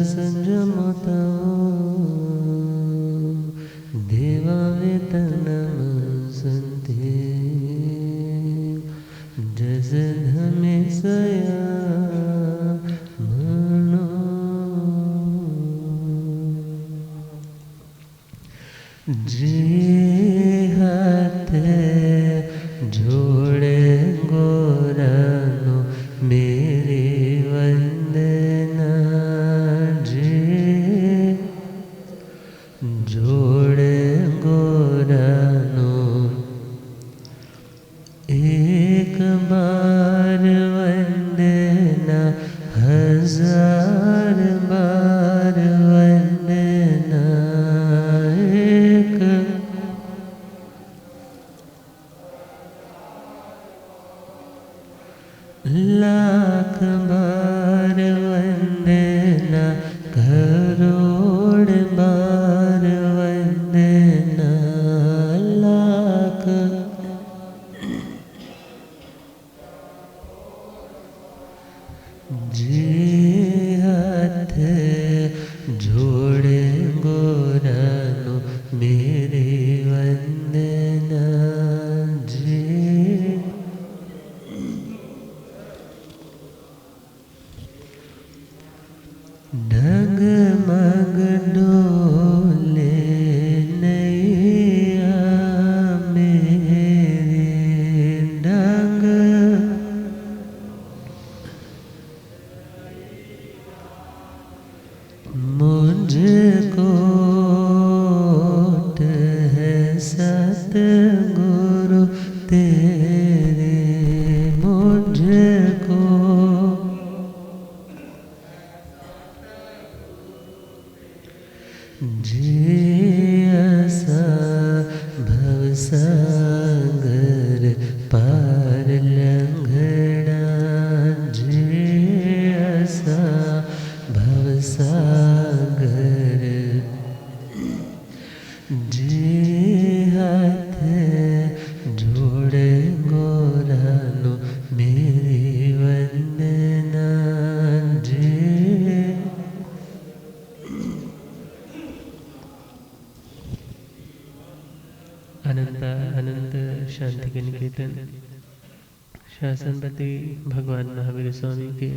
संयमता देवावेतनम संते जस धमे सया मनो जे हाथ जोड़े गोरानो मेरे वंदना जे जोड़े गोरानो एक बार वंदना हजार बार वंदना एक लाख बार वंदना करोड़ बार वंदना लाख जे हाथ जोड़े गोरानो मेरे वंदना जे डगमग डोले नैया मेरे डग मुझको है सतगुरु तेरे मुझको जियसा भवसागर पार लंघना जियसा भवसागर जे हाथ जोड़े गोरानो मेरे वंदना जे अनंत अनंत शांति के निकेतन शासनपति भगवान महावीर स्वामी के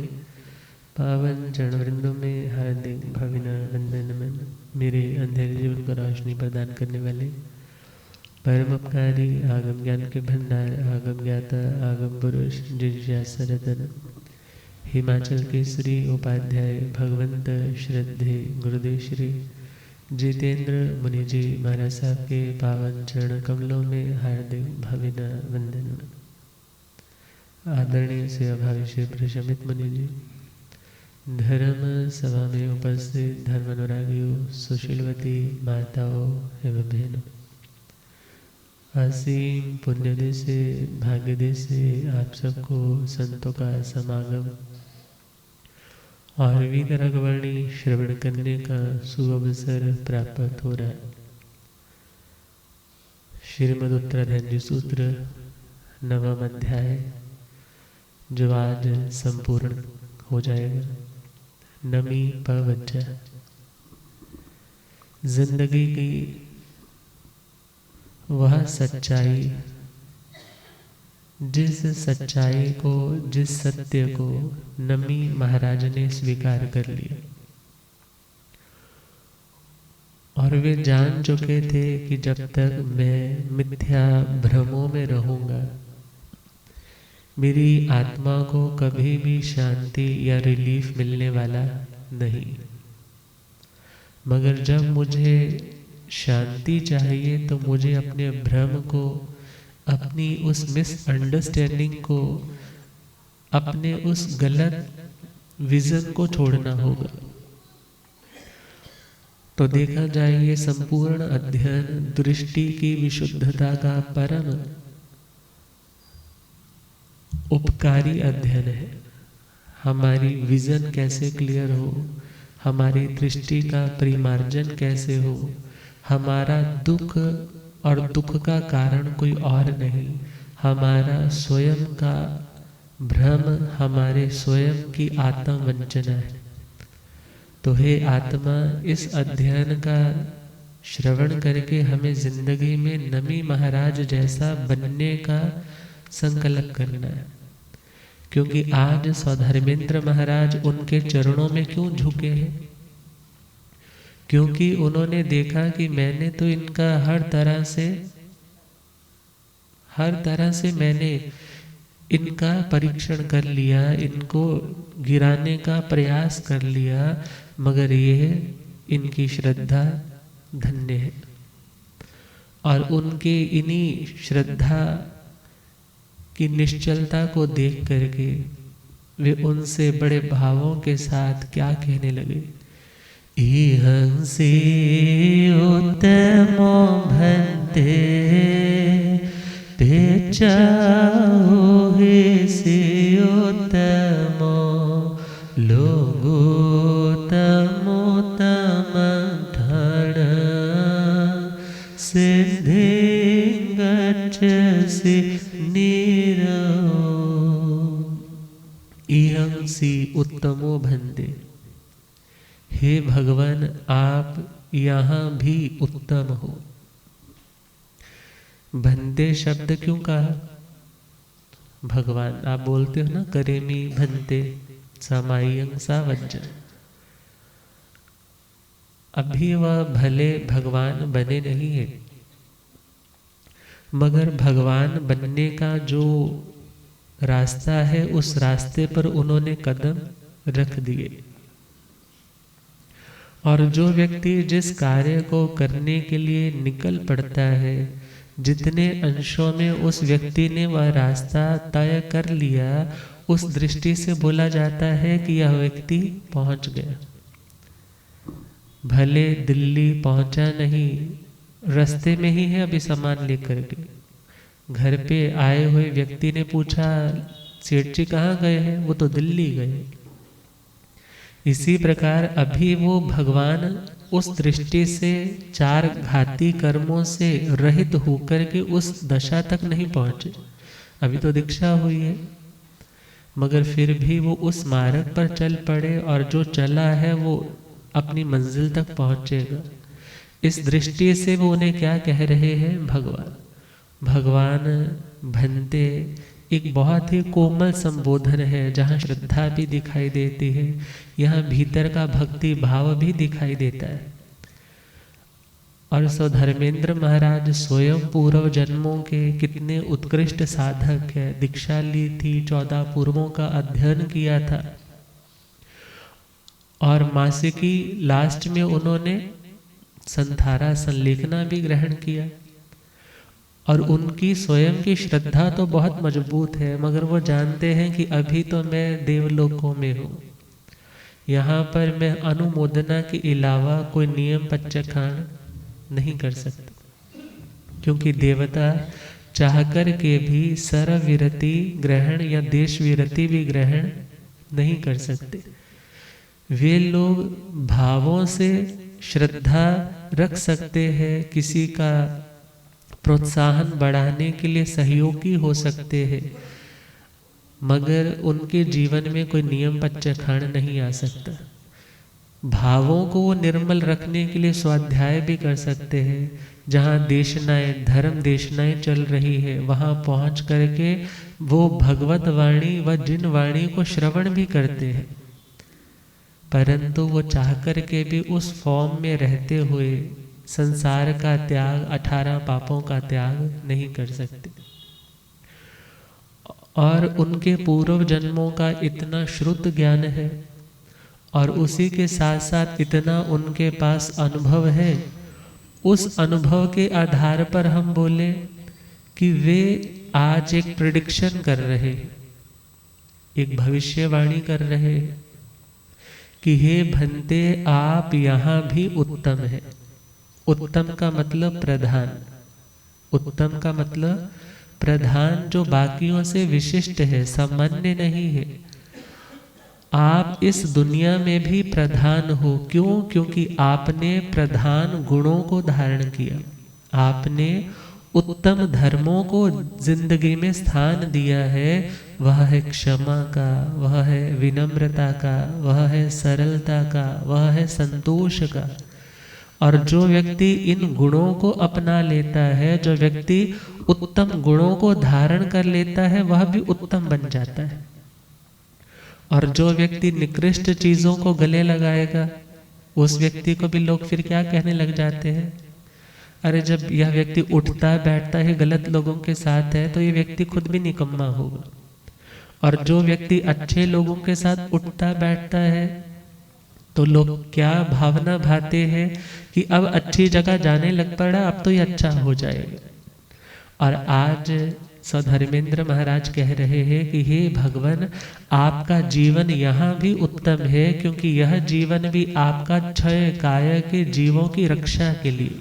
पावन चरणवृंदों में हार्दिक भावना वंदन में मेरे अंधेरे जीवन को रोशनी प्रदान करने वाले परम उपकारी आगम ज्ञान के भंडार आगम ज्ञाता आगम पुरुष जिज्ञासरतन हिमाचल केसरी उपाध्याय भगवंत श्रद्धे गुरुदेव श्री जितेंद्र मुनि जी महाराज साहब के पावन चरण कमलों में हार्दिक भावना वंदन। आदरणीय सेवा भावी श्री प्रशमित मुनि जी, धर्म सभा में उपस्थित धर्म अनुरागियों, सुशीलवती माताओं एवं बहनों, असीम पुण्यदे से भाग्यदे से आप सबको संतों का समागम और वीतरागवर्णी श्रवण करने का सुअवसर प्राप्त हो रहा है। श्रीमद् उत्तराधैर्य सूत्र नवम अध्याय जो आज संपूर्ण हो जाएगा। नमी पवज्जा जिंदगी की वह सच्चाई जिस सच्चाई को जिस सत्य को नमी महाराज ने स्वीकार कर लिया और वे जान चुके थे कि जब तक मैं मिथ्या भ्रमों में रहूंगा मेरी आत्मा को कभी भी शांति या रिलीफ मिलने वाला नहीं। मगर जब मुझे शांति चाहिए तो मुझे अपने भ्रम को, अपनी उस मिसअंडरस्टैंडिंग को, अपने उस गलत विजन को छोड़ना होगा। तो देखा जाए ये संपूर्ण अध्ययन दृष्टि की विशुद्धता का परम उपकारी अध्ययन है। हमारी विजन कैसे क्लियर हो, हमारी दृष्टि का परिमार्जन कैसे हो, हमारा दुख और दुख का कारण कोई और नहीं, हमारा स्वयं का भ्रम, हमारे स्वयं की आत्मवंचना है। तो हे आत्मा, इस अध्ययन का श्रवण करके हमें जिंदगी में नमी महाराज जैसा बनने का संकल्प करना है। क्योंकि आज स्वधर्मेंद्र महाराज उनके चरणों में क्यों झुके हैं? क्योंकि उन्होंने देखा कि मैंने तो इनका हर तरह से मैंने इनका परीक्षण कर लिया, इनको गिराने का प्रयास कर लिया, मगर ये इनकी श्रद्धा धन्य है। और उनके इन्हीं श्रद्धा की निश्चलता को देख करके वे उनसे बड़े भावों के साथ क्या कहने लगे, इहंसी उत्तमो भन्ते पेचाओ हे से उत्तमो लोगोतमोत्तम ठाण सिद्धि गच्छसि नीरो। इहंसी उत्तमो भन्ते, हे भगवान आप यहाँ भी उत्तम हो। भन्ते शब्द क्यों कहा? भगवान आप बोलते हो ना, करेमी भन्ते समायं सावज्जन। अभी वह भले भगवान बने नहीं है, मगर भगवान बनने का जो रास्ता है उस रास्ते पर उन्होंने कदम रख दिए। और जो व्यक्ति जिस कार्य को करने के लिए निकल पड़ता है, जितने अंशों में उस व्यक्ति ने वह रास्ता तय कर लिया, उस दृष्टि से बोला जाता है कि यह व्यक्ति पहुंच गया। भले दिल्ली पहुंचा नहीं, रास्ते में ही है अभी सामान लेकर के। घर पे आए हुए व्यक्ति ने पूछा, सेठ जी कहाँ गए हैं? वो तो दिल्ली गए। इसी प्रकार अभी वो भगवान उस दृष्टि से चार घाती कर्मों से रहित होकर के उस दशा तक नहीं पहुंचे। अभी तो दीक्षा हुई है, मगर फिर भी वो उस मार्ग पर चल पड़े और जो चला है वो अपनी मंजिल तक पहुंचेगा। इस दृष्टि से वो उन्हें क्या कह रहे हैं? भगवान। भगवान भन्ते एक बहुत ही कोमल संबोधन है, जहाँ श्रद्धा भी दिखाई देती है, यहाँ भीतर का भक्ति भाव भी दिखाई देता है। और स्वधर्मेंद्र महाराज स्वयं पूर्व जन्मों के कितने उत्कृष्ट साधक है। दीक्षा ली थी, 14 पूर्वों का अध्ययन किया था, और मासिकी लास्ट में उन्होंने संथारा संलेखना भी ग्रहण किया। और उनकी स्वयं की श्रद्धा तो बहुत मजबूत है, मगर वो जानते हैं कि अभी तो मैं देवलोकों में हूँ, यहाँ पर मैं अनुमोदना के अलावा कोई नियम पच्चखान नहीं कर सकता। क्योंकि देवता चाहकर के भी सरविरति ग्रहण या देश विरति भी ग्रहण नहीं कर सकते। वे लोग भावों से श्रद्धा रख सकते हैं, किसी का प्रोत्साहन बढ़ाने के लिए सहयोगी हो सकते हैं, मगर उनके जीवन में कोई नियम पच्चखान नहीं आ सकता। भावों को वो निर्मल रखने के लिए स्वाध्याय भी कर सकते हैं। जहाँ देशनाएं, धर्म देशनाएं चल रही है, वहाँ पहुँच करके वो भगवत वाणी व जिन वाणी को श्रवण भी करते हैं, परंतु वो चाह कर के भी उस फॉर्म में रहते हुए संसार का त्याग, 18 पापों का त्याग नहीं कर सकते। और उनके पूर्व जन्मों का इतना श्रुत ज्ञान है, और उसी के साथ साथ इतना उनके पास अनुभव है। उस अनुभव के आधार पर हम बोले कि वे आज एक प्रेडिक्शन कर रहे, एक भविष्यवाणी कर रहे कि हे भन्ते, आप यहाँ भी उत्तम है। उत्तम का मतलब प्रधान, उत्तम का मतलब प्रधान, जो बाकियों से विशिष्ट है, सामान्य नहीं है। आप इस दुनिया में भी प्रधान हो। क्यों? क्योंकि आपने प्रधान गुणों को धारण किया, आपने उत्तम धर्मों को जिंदगी में स्थान दिया है, वह है क्षमा का, वह है विनम्रता का, वह है सरलता का, वह है संतोष का। और जो व्यक्ति इन गुणों को अपना लेता है, जो व्यक्ति उत्तम गुणों को धारण कर लेता है, वह भी उत्तम बन जाता है। और जो व्यक्ति निकृष्ट चीजों को गले लगाएगा, उस व्यक्ति को भी लोग फिर क्या कहने लग जाते हैं, अरे जब यह व्यक्ति उठता बैठता है गलत लोगों के साथ है, तो ये व्यक्ति खुद भी निकम्मा होगा। और जो व्यक्ति अच्छे लोगों के साथ उठता बैठता है, तो लोग क्या भावना भाते हैं कि अब अच्छी जगह जाने लग पड़ा, अब तो ये अच्छा हो जाएगा। और आज सधर्मेंद्र महाराज कह रहे हैं कि हे भगवान, आपका जीवन यहाँ भी उत्तम है, क्योंकि यह जीवन भी आपका क्षय काया के जीवों की रक्षा के लिए।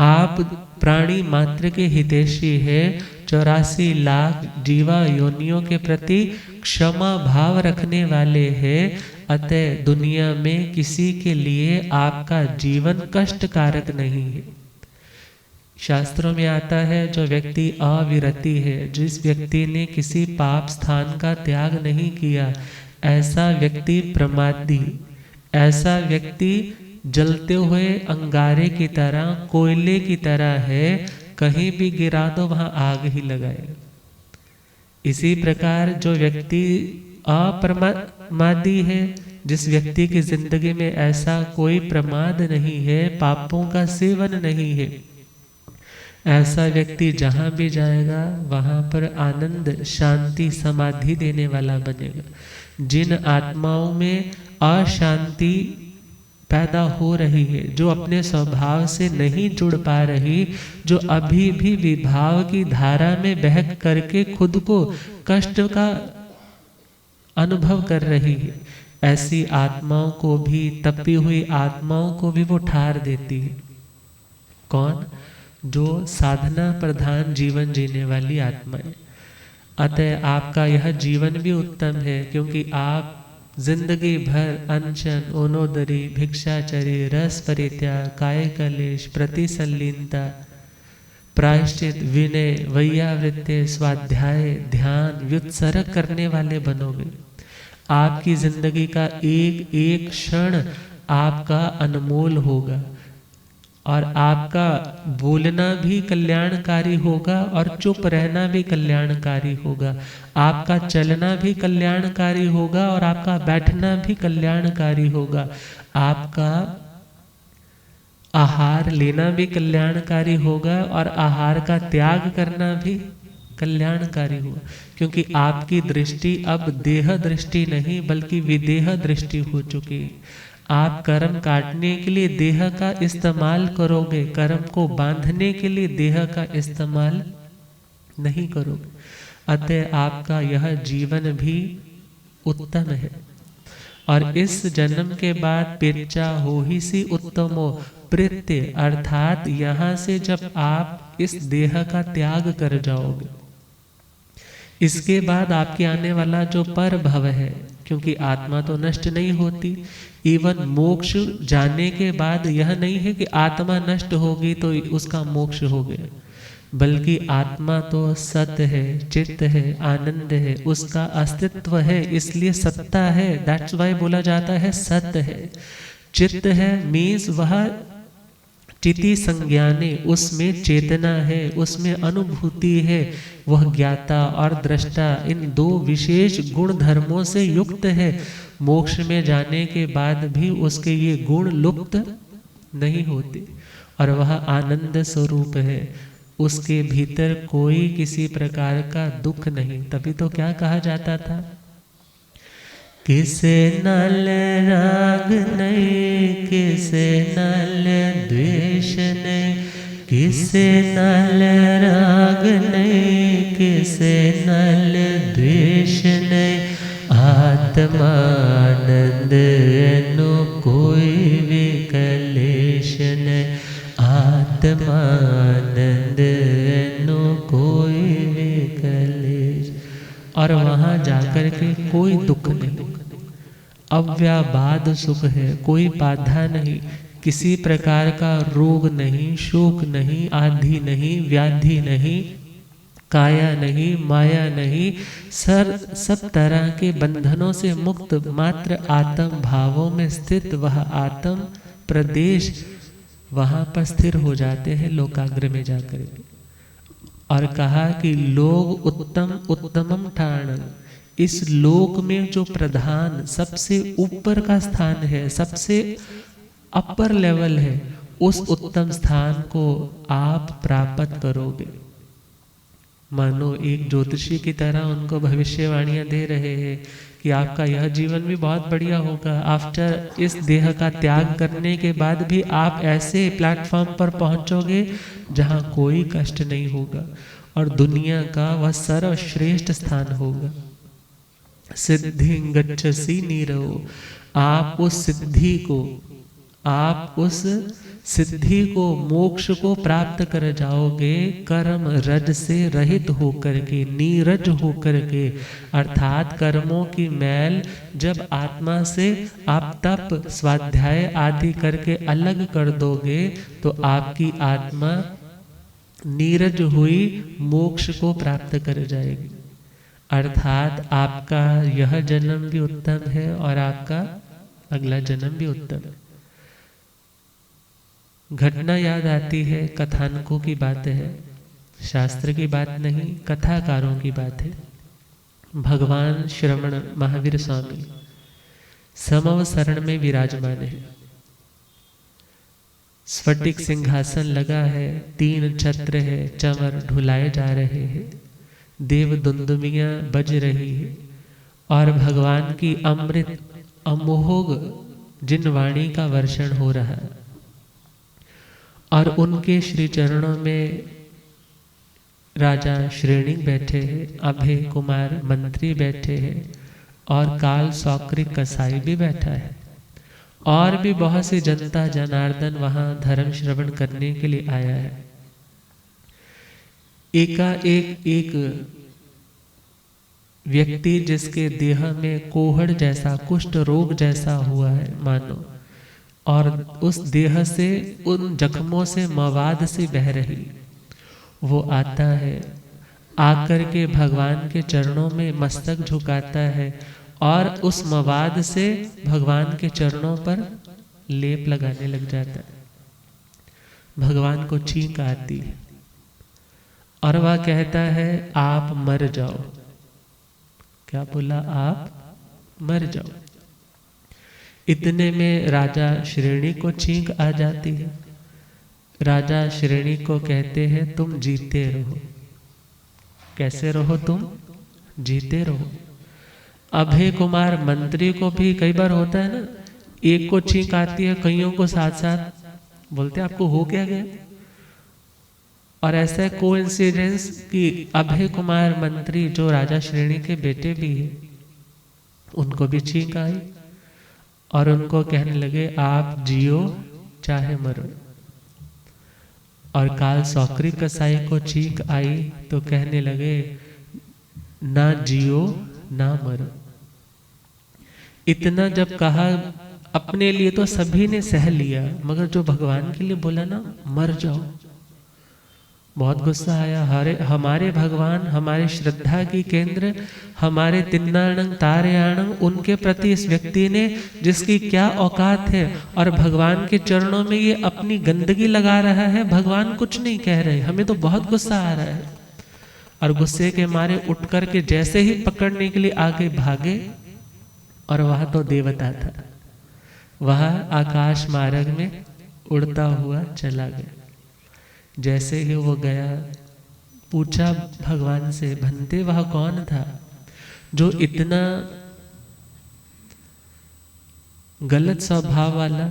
आप प्राणी मात्र के हितैषी है, 84 लाख जीवा योनियों के प्रति क्षमा भाव रखने वाले हैं। अतः दुनिया में किसी के लिए आपका जीवन कष्टकारक नहीं है। शास्त्रों में आता है, जो व्यक्ति अविरति है, जिस व्यक्ति ने किसी पाप स्थान का त्याग नहीं किया, ऐसा व्यक्ति प्रमादी, ऐसा व्यक्ति जलते हुए अंगारे की तरह, कोयले की तरह है, कहीं भी गिरा दो वहां आग ही लगाएगा। इसी प्रकार जो व्यक्ति अप्रमादी है, जिस व्यक्ति की जिंदगी में ऐसा कोई प्रमाद नहीं है, पापों का सेवन नहीं है, ऐसा व्यक्ति जहां भी जाएगा वहां पर आनंद शांति समाधि देने वाला बनेगा। जिन आत्माओं में अशांति पैदा हो रही है, जो अपने स्वभाव से नहीं जुड़ पा रही, जो अभी भी विभाव की धारा में बहक करके खुद को कष्ट का अनुभव कर रही है, ऐसी आत्माओं को भी, तपी हुई आत्माओं को भी वो ठार देती है। कौन? जो साधना प्रधान जीवन जीने वाली आत्माएं। अतः आपका यह जीवन भी उत्तम है, क्योंकि आप जिंदगी भर अनशन, ओनोदरी, भिक्षाचरी, रस परित्याग, काय कलेश, प्रतिसल्लीनता, प्रायश्चित, विनय, वैयावृत्ति, स्वाध्याय, ध्यान, व्युत्सर्ग करने वाले बनोगे। आपकी जिंदगी का एक एक क्षण आपका अनमोल होगा, और आपका बोलना भी कल्याणकारी होगा, और चुप रहना भी कल्याणकारी होगा। आपका चलना भी कल्याणकारी होगा, और आपका बैठना भी कल्याणकारी होगा। आपका आहार लेना भी कल्याणकारी होगा, और आहार का त्याग करना भी कल्याणकारी होगा, क्योंकि आपकी दृष्टि अब देह दृष्टि नहीं बल्कि विदेह दृष्टि हो चुकी है। आप कर्म काटने के लिए देह का इस्तेमाल करोगे, कर्म को बांधने के लिए देह का इस्तेमाल नहीं करोगे। अतः आपका यह जीवन भी उत्तम है। और इस जन्म के बाद पिर्चा हो ही सी उत्तमो प्रीत्य, अर्थात यहाँ से जब आप इस देह का त्याग कर जाओगे, इसके बाद आपके आने वाला जो पर भव है, क्योंकि आत्मा तो नष्ट नहीं होती, इवन मोक्ष जाने के बाद यह नहीं है कि आत्मा नष्ट होगी तो उसका मोक्ष हो गया, बल्कि आत्मा तो सत्य है, चित्त है, आनंद है, उसका अस्तित्व है, इसलिए सत्ता है। दैट्स वाई बोला जाता है सत्य है। चित्त है मीन्स वह चिति संज्ञाने, उसमें चेतना है, उसमें अनुभूति है, वह ज्ञाता और दृष्टा इन दो विशेष गुण धर्मों से युक्त है। मोक्ष में जाने के बाद भी उसके ये गुण लुप्त नहीं होते, और वह आनंद स्वरूप है, उसके भीतर कोई किसी प्रकार का दुख नहीं। तभी तो क्या कहा जाता था, किसे नल राग नहीं, किसे नल द्वेष नहीं, किसे नल राग नहीं, किसे नल द्वेष नहीं, आत्मानंद नो कोई विकलेश नहीं, आत्मानंद नो कोई विकलेश। और वहां जाकर के कोई दुख नहीं, अव्याबाद सुख है, कोई बाधा नहीं, किसी प्रकार का रोग नहीं, शोक नहीं, आधि नहीं, व्याधि नहीं, काया नहीं, माया नहीं, सब तरह के बंधनों से मुक्त मात्र आत्म भावों में स्थित वह आत्म प्रदेश वहां पर स्थिर हो जाते हैं लोकाग्र में जाकर। और कहा कि लोग उत्तम उत्तमम ठाण, इस लोक में जो प्रधान सबसे ऊपर का स्थान है, सबसे अपर लेवल है, उस उत्तम स्थान को आप प्राप्त करोगे। मानो एक ज्योतिषी की तरह उनको भविष्यवाणियां दे रहे हैं कि आपका यह जीवन भी बहुत बढ़िया होगा। आफ्टर इस देह का त्याग करने के बाद भी आप ऐसे प्लेटफॉर्म पर पहुंचोगे जहां कोई कष्ट नहीं होगा और दुनिया का वह सर्वश्रेष्ठ स्थान होगा। सिद्धि गच्छसि नीरव, आप उस सिद्धि को मोक्ष को प्राप्त कर जाओगे कर्म रज से रहित होकर के, नीरज होकर के। अर्थात कर्मों की मैल जब आत्मा से आप तप स्वाध्याय आदि करके अलग कर दोगे तो आपकी आत्मा नीरज हुई मोक्ष को प्राप्त कर जाएगी। अर्थात आपका यह जन्म भी उत्तम है और आपका अगला जन्म भी उत्तम है। घटना याद आती है, कथानकों की बात है, शास्त्र की बात नहीं, कथाकारों की बात है। भगवान श्रवण महावीर स्वामी समव शरण में विराजमान है। स्फटिक सिंहासन लगा है, 3 छत्र है, चंवर ढुलाए जा रहे हैं, देव दुंदुमियां बज रही है और भगवान की अमृत अमोघ जिन वाणी का वर्षण हो रहा है। और उनके श्री चरणों में राजा श्रेणिक बैठे हैं, अभय कुमार मंत्री बैठे हैं और काल सौक्रिक कसाई भी बैठा है और भी बहुत सी जनता जनार्दन वहां धर्म श्रवण करने के लिए आया है। एकाएक एक व्यक्ति जिसके देह में कोहड़ जैसा, कुष्ठ रोग जैसा हुआ है मानो, और उस देह से उन जख्मों से मवाद से बह रही, वो आता है, आकर के भगवान के चरणों में मस्तक झुकाता है और उस मवाद से भगवान के चरणों पर लेप लगाने लग जाता है। भगवान को छींक आती है और वह कहता है आप मर जाओ। क्या बोला? आप मर जाओ। इतने में राजा श्रेणी को छींक आ जाती है। राजा श्रेणी को कहते हैं तुम जीते रहो। कैसे रहो? तुम जीते रहो। अभय कुमार मंत्री को भी कई बार होता है ना, एक को छींक आती है, कईयों को साथ साथ बोलते हैं आपको हो क्या गया। और ऐसा कोइंसिडेंस कि अभय कुमार मंत्री जो राजा श्रेणी के बेटे भी है, उनको भी छींक आई और उनको कहने लगे आप जियो चाहे मरो। और काल सौक्रिक कसाई को छींक आई तो कहने लगे ना जियो ना मरो। इतना जब कहा, अपने लिए तो सभी ने सह लिया, मगर जो भगवान के लिए बोला ना मर जाओ, बहुत गुस्सा आया। हमारे भगवान, हमारे श्रद्धा की केंद्र, हमारे तिन्नाणंग तारयाणंग, उनके प्रति इस व्यक्ति ने, जिसकी क्या औकात है, और भगवान के चरणों में ये अपनी गंदगी लगा रहा है। भगवान कुछ नहीं कह रहे, हमें तो बहुत गुस्सा आ रहा है। और गुस्से के मारे उठ कर के जैसे ही पकड़ने के लिए आगे भागे, और वह तो देवता था, वह आकाश मार्ग में उड़ता हुआ चला गया। जैसे ही वो गया, पूछा भगवान से, भंते वह कौन था जो इतना गलत स्वभाव वाला,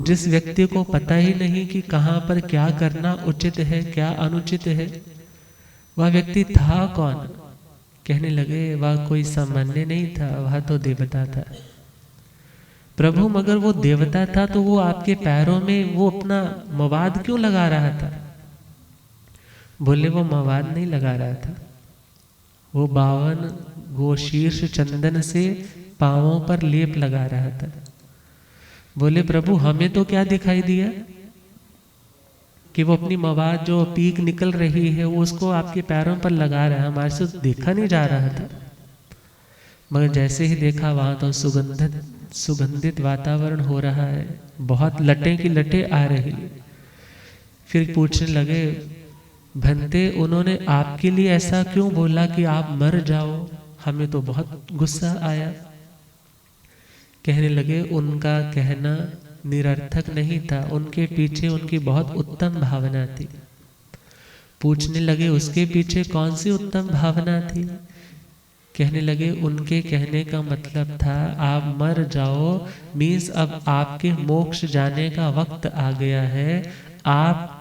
जिस व्यक्ति को पता ही नहीं कि कहाँ पर क्या करना उचित है क्या अनुचित है, वह व्यक्ति था कौन? कहने लगे वह कोई सामान्य नहीं था, वह तो देवता था। प्रभु मगर वो देवता था तो वो आपके पैरों में वो अपना मवाद क्यों लगा रहा था? बोले वो मवाद नहीं लगा रहा था, वो 52 गोशीर्ष चंदन से पांवों पर लेप लगा रहा था। बोले प्रभु हमें तो क्या दिखाई दिया कि वो अपनी मवाद जो पीक निकल रही है वो उसको आपके पैरों पर लगा रहा है, हमारे से देखा नहीं जा रहा था। मगर जैसे ही देखा वहां तो सुगंधित वातावरण हो रहा है, बहुत लटे की लटे आ रही। फिर पूछने लगे भंते उन्होंने आपके लिए ऐसा क्यों बोला कि आप मर जाओ, हमें तो बहुत गुस्सा आया। कहने लगे उनका कहना निरर्थक नहीं था, उनके पीछे उनकी बहुत उत्तम भावना थी। पूछने लगे उसके पीछे कौन सी उत्तम भावना थी। कहने लगे उनके कहने का मतलब था आप मर जाओ मीन्स अब आपके मोक्ष जाने का वक्त आ गया है। आप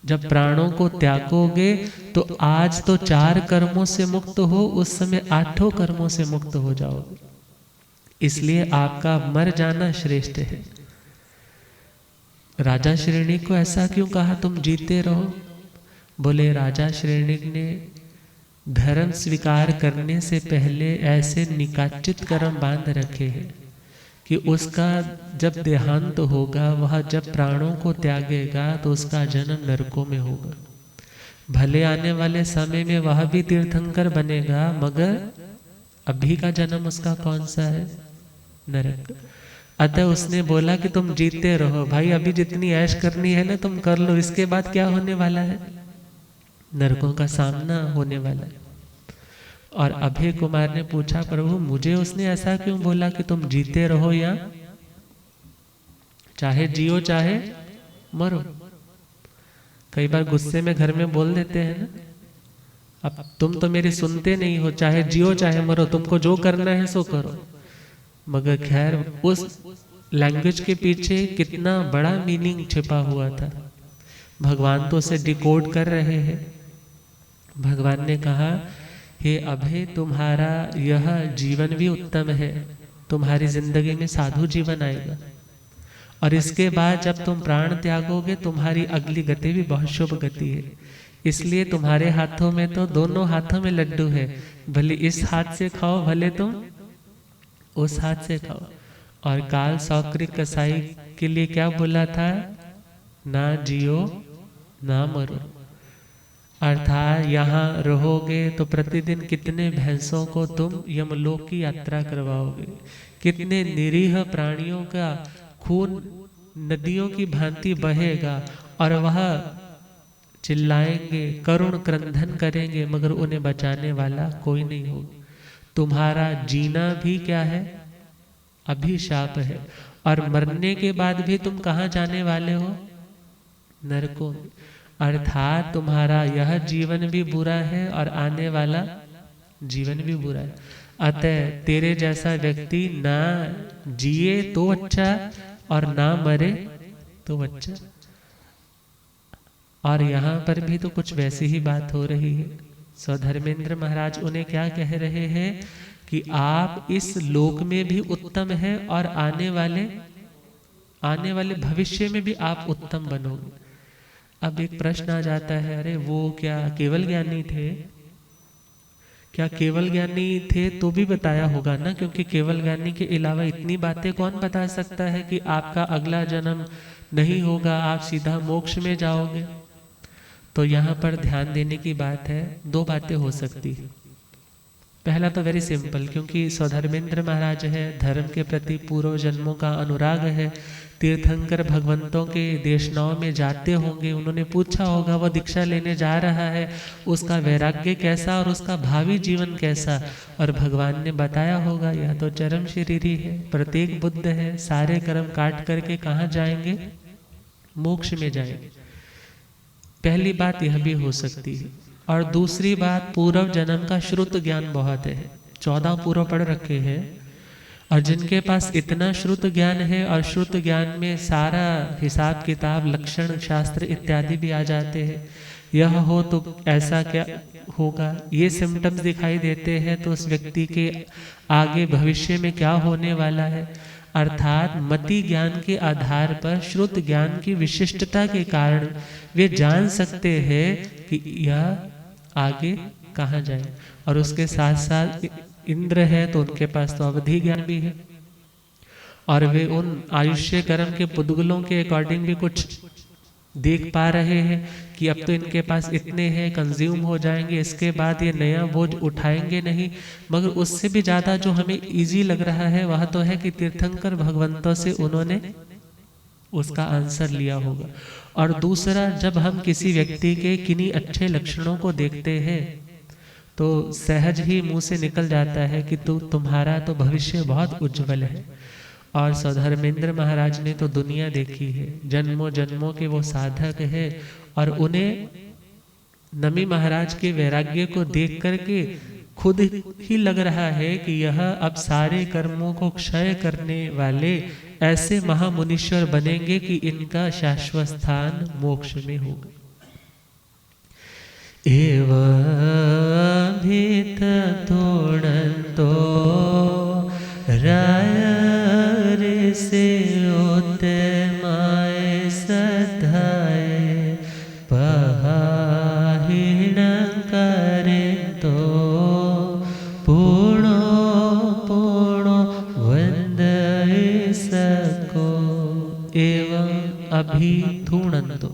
जब प्राणों को त्यागोगे तो आज तो 4 कर्मों से मुक्त हो, उस समय 8 कर्मों से मुक्त हो जाओगे, इसलिए आपका मर जाना श्रेष्ठ है। राजा श्रेणी को ऐसा क्यों कहा तुम जीते रहो। बोले राजा श्रेणी ने धर्म स्वीकार करने से पहले ऐसे निकाचित कर्म बांध रखे हैं कि उसका जब देहांत होगा, वह जब प्राणों को त्यागेगा तो उसका जन्म नरकों में होगा। भले आने वाले समय में वह भी तीर्थंकर बनेगा, मगर अभी का जन्म उसका कौन सा है, नरक। अतः उसने बोला कि तुम जीते रहो भाई, अभी जितनी ऐश करनी है ना तुम कर लो, इसके बाद क्या होने वाला है, नरकों का सामना होने वाला है। और अभय कुमार ने पूछा प्रभु मुझे उसने ऐसा क्यों बोला कि तुम जीते रहो या चाहे जियो चाहे मरो। कई बार गुस्से में घर में बोल देते हैं ना, अब तुम तो मेरी सुनते नहीं हो, चाहे जियो चाहे मरो, तुमको जो करना है सो करो। मगर खैर उस लैंग्वेज के पीछे कितना बड़ा मीनिंग छिपा हुआ था, भगवान तो उसे डिकोड कर रहे हैं। भगवान ने कहा हे अभय तुम्हारा यह जीवन भी उत्तम है, तुम्हारी जिंदगी में साधु जीवन आएगा, और इसके बाद जब तुम प्राण त्यागोगे तुम्हारी अगली गति भी बहुत शुभ गति है। इसलिए तुम्हारे हाथों में तो दोनों हाथों में लड्डू है, भले इस हाथ से खाओ भले तुम उस हाथ से खाओ। और काल सौक्रिक कसाई के लिए क्या बोला था, ना जियो ना मरो। अर्थात यहाँ रहोगे तो प्रतिदिन कितने भैंसों को तुम यमलोक की यात्रा करवाओगे, कितने निरीह प्राणियों का खून नदियों की भांति बहेगा और वह चिल्लाएंगे करुण क्रंदन करेंगे, मगर उन्हें बचाने वाला कोई नहीं होगा। तुम्हारा जीना भी क्या है, अभिशाप है, और मरने के बाद भी तुम कहाँ जाने वाले हो, नरकों में। अर्थात तुम्हारा यह जीवन भी बुरा है और आने वाला जीवन भी बुरा है। अतः तेरे जैसा व्यक्ति ना जिए तो अच्छा और ना मरे तो अच्छा। और यहाँ पर भी तो कुछ वैसी ही बात हो रही है। स्वधर्मेंद्र महाराज उन्हें क्या कह रहे हैं कि आप इस लोक में भी उत्तम है और आने वाले भविष्य में भी आप उत्तम बनोगे। अब एक प्रश्न आ जाता है, अरे वो क्या केवल ज्ञानी थे, क्या केवल ज्ञानी थे तो भी बताया होगा ना, क्योंकि केवल ज्ञानी के अलावा इतनी बातें कौन बता सकता है कि आपका अगला जन्म नहीं होगा, आप सीधा मोक्ष में जाओगे। तो यहाँ पर ध्यान देने की बात है, 2 बातें हो सकती है। पहला तो वेरी सिंपल, क्योंकि स्वधर्मेंद्र महाराज है, धर्म के प्रति पूर्व जन्मों का अनुराग है, तीर्थंकर भगवंतों के देशनाओं में जाते होंगे, उन्होंने पूछा होगा वो दीक्षा लेने जा रहा है उसका वैराग्य कैसा और उसका भावी जीवन कैसा, और भगवान ने बताया होगा यह तो चरम शरीरी है, प्रत्येक बुद्ध है, सारे कर्म काट करके कहाँ जाएंगे, मोक्ष में जाएंगे। पहली बात यह भी हो सकती है। और दूसरी बात, पूर्व जन्म का श्रुत ज्ञान बहुत है, 14 पूर्व पढ़ रखे हैं, और जिनके पास इतना श्रुत ज्ञान है और श्रुत ज्ञान में सारा हिसाब किताब लक्षण शास्त्र इत्यादि भी आ जाते हैं, यह हो तो ऐसा क्या होगा, ये सिम्टम्स दिखाई देते हैं तो उस व्यक्ति के आगे भविष्य में क्या होने वाला है। अर्थात मति ज्ञान के आधार पर श्रुत ज्ञान की विशिष्टता के कारण वे जान सकते हैं कि यह आगे कहाँ जाए। और उसके साथ साथ इंद्र है तो उनके पास तो अवधि ज्ञान भी है, और वे उन आयुष्य कर्म के पुद्गलों के अकॉर्डिंग भी कुछ देख पा रहे हैं कि अब तो इनके पास इतने हैं, कंज्यूम हो जाएंगे, इसके बाद ये नया बोझ उठाएंगे नहीं। मगर उससे भी ज़्यादा जो हमें इजी लग रहा है वह तो है कि तीर्थंकर भगवंतों से उन्होंने उसका आंसर लिया होगा। और दूसरा, जब हम किसी व्यक्ति के किन्हीं अच्छे लक्षणों को देखते हैं तो सहज ही मुंह से निकल जाता है कि तुम्हारा तो भविष्य बहुत उज्जवल है। और सौधर्मेंद्र महाराज ने तो दुनिया देखी है, जन्मों जन्मों के वो साधक है, और उन्हें नमी महाराज के वैराग्य को देख करके खुद ही लग रहा है कि यह अब सारे कर्मों को क्षय करने वाले ऐसे महामुनीश्वर बनेंगे कि इनका शाश्वत स्थान मोक्ष में होगा। एवं भीत तोड़ंतो राय से उत्तमाय सधाय पहाहिण करे तो पूर्णो पूर्णो वंदय सको। एवं अभिधूणंतो,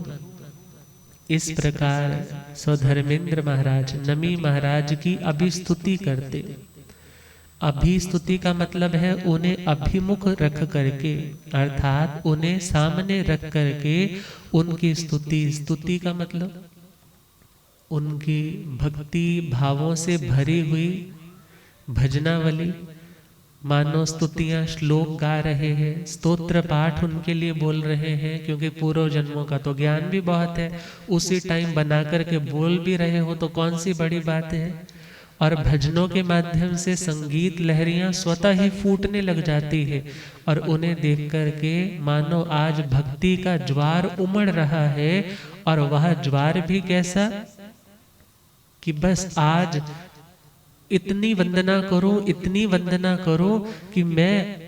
इस प्रकार सौधर्मेंद्र महाराज नमी महाराज की अभिस्तुति करते। अभिस्तुति का मतलब है उन्हें अभिमुख रख करके, अर्थात उन्हें सामने रख करके उनकी स्तुति। स्तुति का मतलब उनकी भक्ति भावों से भरी हुई भजनावली, मानो स्तुतियां श्लोक गा रहे हैं, स्तोत्र पाठ उनके लिए बोल रहे हैं, क्योंकि पूर्व जन्मों का तो ज्ञान भी बहुत है, उसी टाइम बना करके बोल भी रहे हो तो कौन सी बड़ी बात है। और भजनों के माध्यम से संगीत लहरियां स्वतः ही फूटने लग जाती है, और उन्हें देख करके मानो आज भक्ति का ज्वार उमड़ रहा है। और वह ज्वार भी कैसा कि बस आज इतनी वंदना करो, इतनी वंदना करो कि मैं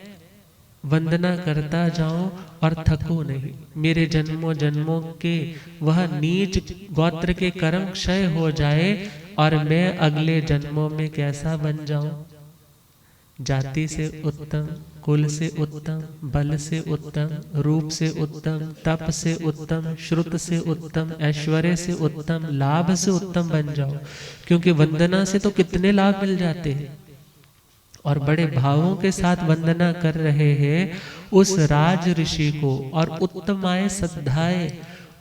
वंदना करता जाऊं और थकूं नहीं। मेरे जन्मों जन्मों के वह नीच गोत्र के कर्म क्षय हो जाए और मैं अगले जन्मों में कैसा बन जाऊं, जाति से उत्तम, कुल से उत्तम, बल से उत्तम, रूप से उत्तम, तप से उत्तम, श्रुत से उत्तम, ऐश्वर्य से उत्तम, लाभ से उत्तम बन जाओ। क्योंकि वंदना से तो कितने लाभ मिल जाते हैं, और बड़े भावों के साथ वंदना कर रहे हैं उस राज ऋषि को। और उत्तमाय श्रद्धाए,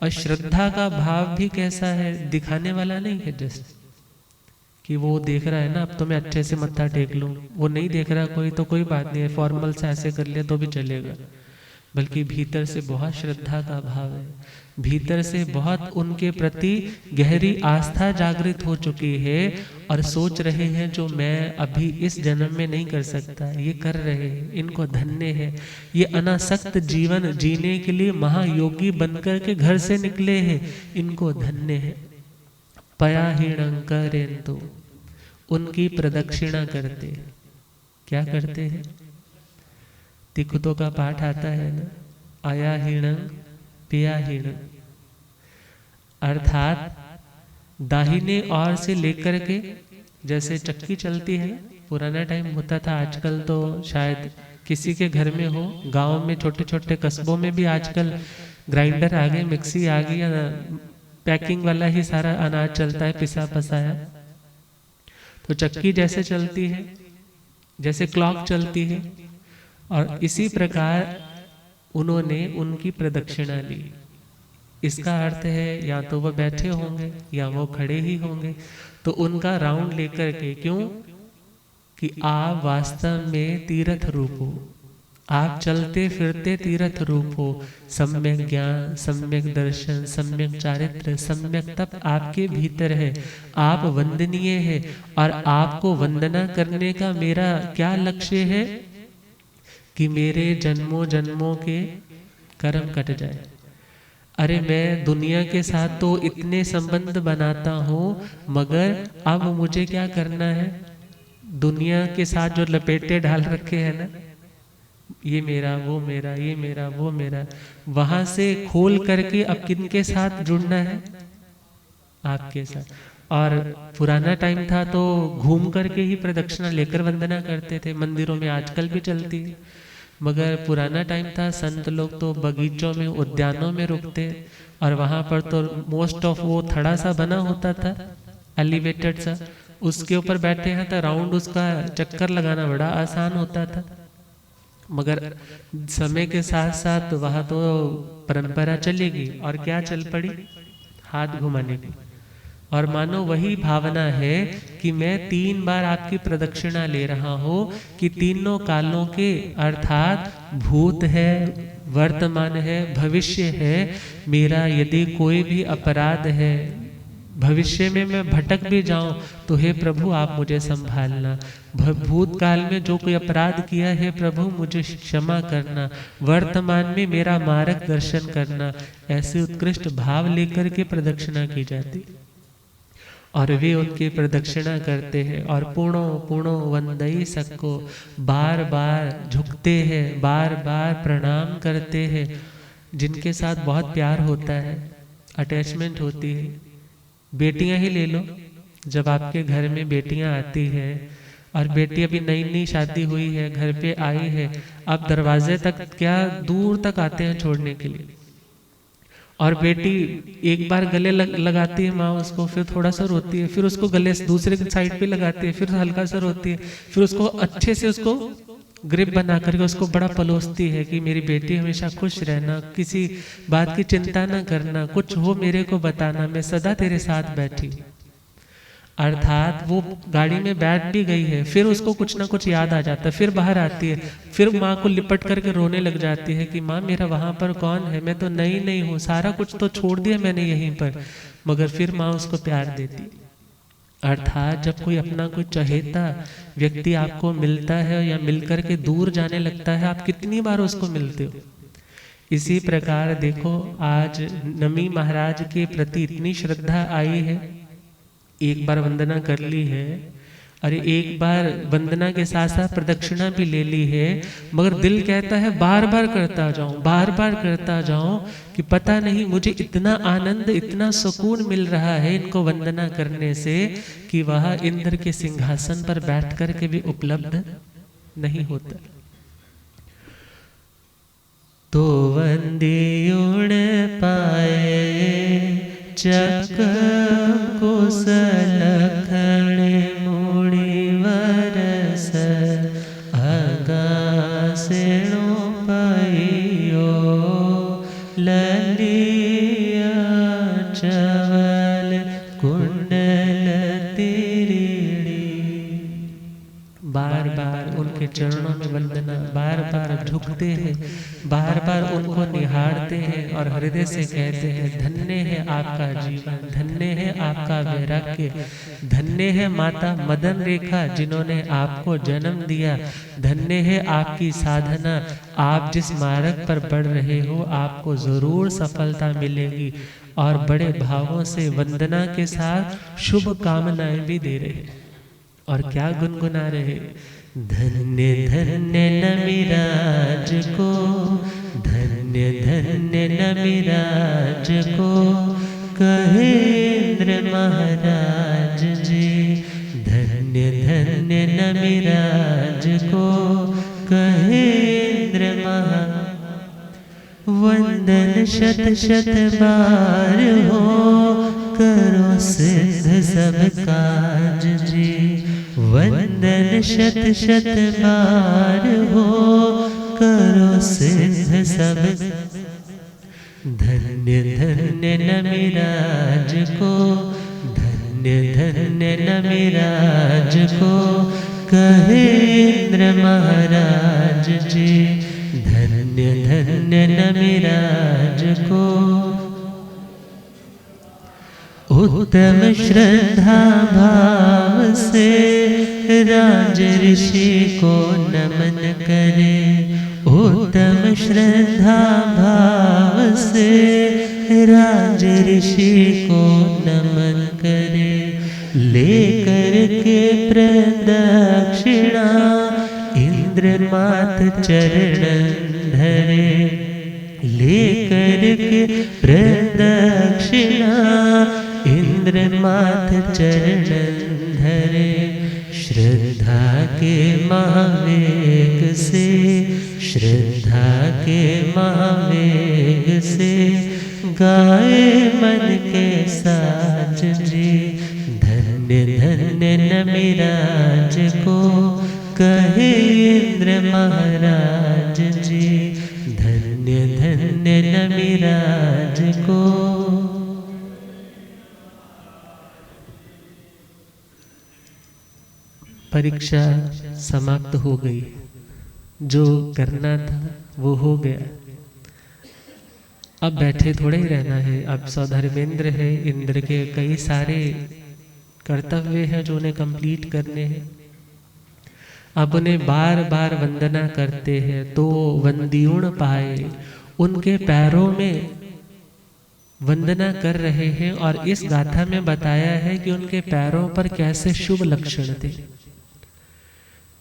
और श्रद्धा का भाव भी कैसा है, दिखाने वाला नहीं है जैसे कि वो देख रहा है ना अब तो मैं अच्छे से मत्था टेक लूं, वो नहीं देख रहा कोई तो कोई बात नहीं है, फॉर्मल से ऐसे कर लिया तो भी चलेगा। बल्कि भीतर से बहुत श्रद्धा का भाव है, भीतर से बहुत उनके प्रति गहरी आस्था जागृत हो चुकी है, और सोच रहे हैं जो मैं अभी इस जन्म में नहीं कर सकता ये कर रहे हैं, इनको धन्य है। ये अनासक्त जीवन जीने के लिए महायोगी बनकर के घर से निकले हैं, इनको धन्य है। पयाहीणं करेन्तु, उनकी प्रदक्षिणा करते। क्या करते हैं, तिकुतों का पाठ आता है ना, आयाहीणं पियाहीणं, अर्थात दाहिने ओर से लेकर के, जैसे चक्की चलती है, पुराना टाइम होता था, आजकल तो शायद किसी के घर में हो, गांव में छोटे छोटे कस्बों में भी आजकल ग्राइंडर आ गए, मिक्सी आ गई, या पैकिंग वाला ही सारा अनाज चलता है, पिसा पसाया। तो चक्की जैसे चलती है, जैसे क्लॉक चलती है, और इसी प्रकार उन्होंने उनकी प्रदक्षिणा ली। इसका अर्थ है या तो वह बैठे होंगे या वो खड़े ही होंगे, तो उनका राउंड लेकर के, क्यों कि आप वास्तव में तीर्थ रूप हो, आप चलते फिरते तीर्थ रूप हो। सम्यक ज्ञान, सम्यक दर्शन, सम्यक चारित्र, सम्यक तप आपके भीतर है, आप वंदनीय है। और आपको वंदना करने का मेरा क्या लक्ष्य है कि मेरे जन्मों जन्मों के कर्म कट जाए। अरे मैं दुनिया के साथ तो इतने संबंध बनाता हूँ, मगर अब मुझे क्या करना है, दुनिया के साथ जो लपेटे डाल रखे हैं ना, ये मेरा वो मेरा, ये मेरा वो मेरा, वहां से खोल करके अब किन के साथ जुड़ना है, आपके साथ। और पुराना टाइम था तो घूम करके ही प्रदक्षिणा लेकर वंदना करते थे, मंदिरों में आजकल भी चलती है, मगर पुराना टाइम था, संत लोग तो बगीचों में, उद्यानों में रुकते, और वहाँ पर तो मोस्ट ऑफ वो थड़ा सा बना होता था, एलिवेटेड सा, उसके ऊपर बैठे हैं तो राउंड उसका चक्कर लगाना बड़ा आसान होता था। मगर समय के साथ साथ वहाँ तो परंपरा चलेगी, और क्या चल पड़ी, हाथ घुमाने की। और मानो वही भावना है कि मैं 3 बार आपकी प्रदक्षिणा ले रहा हूँ, कि तीनों कालों के, अर्थात भूत है, वर्तमान है, भविष्य है, मेरा यदि कोई भी अपराध है, भविष्य में मैं भटक भी जाऊं तो हे प्रभु आप मुझे संभालना, भूतकाल में जो कोई अपराध किया है प्रभु मुझे क्षमा करना, वर्तमान में मेरा मार्गदर्शन करना। ऐसे उत्कृष्ट भाव लेकर के प्रदक्षिणा की जाती, और वे उनकी प्रदक्षिणा करते हैं और पुणो पुणो वंदई सबको बार बार झुकते हैं, बार बार प्रणाम करते हैं। जिनके साथ बहुत प्यार होता है, अटैचमेंट होती है, बेटियां ही ले लो, जब आपके घर में बेटियां आती हैं और बेटी अभी नई नई शादी हुई है, घर पे आई है, आप दरवाजे तक क्या दूर तक आते हैं छोड़ने के लिए, और बेटी एक बार गले लगाती है माँ उसको, फिर थोड़ा सा रोती है, फिर उसको गले दूसरे साइड पे लगाती है, फिर हल्का सा रोती है, फिर उसको अच्छे से उसको ग्रिप बना करके उसको बड़ा पलोसती है कि मेरी बेटी हमेशा खुश रहना, किसी बात की चिंता ना करना, कुछ हो मेरे को बताना, मैं सदा तेरे साथ बैठी। अर्थात वो गाड़ी में बैठ भी गई है, फिर उसको कुछ ना कुछ याद आ जाता है, फिर बाहर आती है, फिर माँ को लिपट करके रोने लग जाती है कि माँ मेरा वहाँ पर कौन है, मैं तो नई नहीं हूँ, सारा कुछ तो छोड़ दिया मैंने यहीं पर, मगर फिर माँ उसको प्यार देती। अर्थात जब कोई अपना कोई चहेता व्यक्ति आपको मिलता है या मिलकर के दूर जाने लगता है, आप कितनी बार उसको मिलते हो। इसी प्रकार देखो आज नमी महाराज के प्रति इतनी श्रद्धा आई है, एक बार वंदना कर ली है, अरे एक बार वंदना के साथ साथ प्रदक्षिणा भी ले ली है, मगर दिल कहता है बार बार करता जाऊं, बार बार करता जाऊं, कि पता नहीं मुझे इतना आनंद, इतना सुकून मिल रहा है इनको वंदना करने से, कि वह इंद्र के सिंहासन पर बैठ कर के भी उपलब्ध नहीं होता। तो वंदियुण पाए चक कुशलखण मुनिवरस अगासेणु पयो ललिया चवल कुंडल तिरिणी। बार बार उनके चरणों में वंदना, बार बार झुकते हैं, बार बार उनको निहारते हैं और हृदय से कहते हैं धन्य है आपका जीवन, धन्य है आपका वैराग्य, धन्य है माता मदन रेखा जिन्होंने आपको जन्म दिया, धन्य है आपकी साधना, आप जिस मार्ग पर बढ़ रहे हो आपको जरूर सफलता मिलेगी। और बड़े भावों से वंदना के साथ शुभ कामनाएं भी दे रहे, और क्या गुनगुना रहे, धन्य धन्य नमिराज को, धन्य धन्य नमिराज को, कहे इंद्र महाराज जी, धन्य धन्य नमिराज को, कहे इंद्र महाराज। वंदन शत शत बार हो, करो सिद्ध सब काज जी, वंदन शत शत बार हो, करो सिद्ध सब। धन्य धन्य नमिराज को, धन्य धन्य नमिराज को, कहे इंद्र महाराज जी, धन्य धन्य नमिराज को। उत्तम श्रद्धा भाव से राज ऋषि को नमन करे, उत्तम श्रद्धा भाव से राज ऋषि को नमन करे, लेकर के प्रदक्षिणा इंद्र मात चरण धरे, लेकर के प्रदक्षिणा इंद्र मात चरण धरे, श्रद्धा के महावेग से श्रद्धा के महावेग से गाए मन के साज जी। धन्य धन्य नमिराज को कहे इंद्र महाराज जी। धन्य धन्य नमिराज को। परीक्षा समाप्त हो गई, जो करना था वो हो गया। अब बैठे थोड़े ही रहना है। अब सौधर्मेंद्र है, इंद्र के कई सारे कर्तव्य हैं जो उन्हें कंप्लीट करने हैं। अब उन्हें बार बार वंदना करते हैं तो वंदियुण पाए, उनके पैरों में वंदना कर रहे हैं। और इस गाथा में बताया है कि उनके पैरों पर कैसे शुभ लक्षण थे।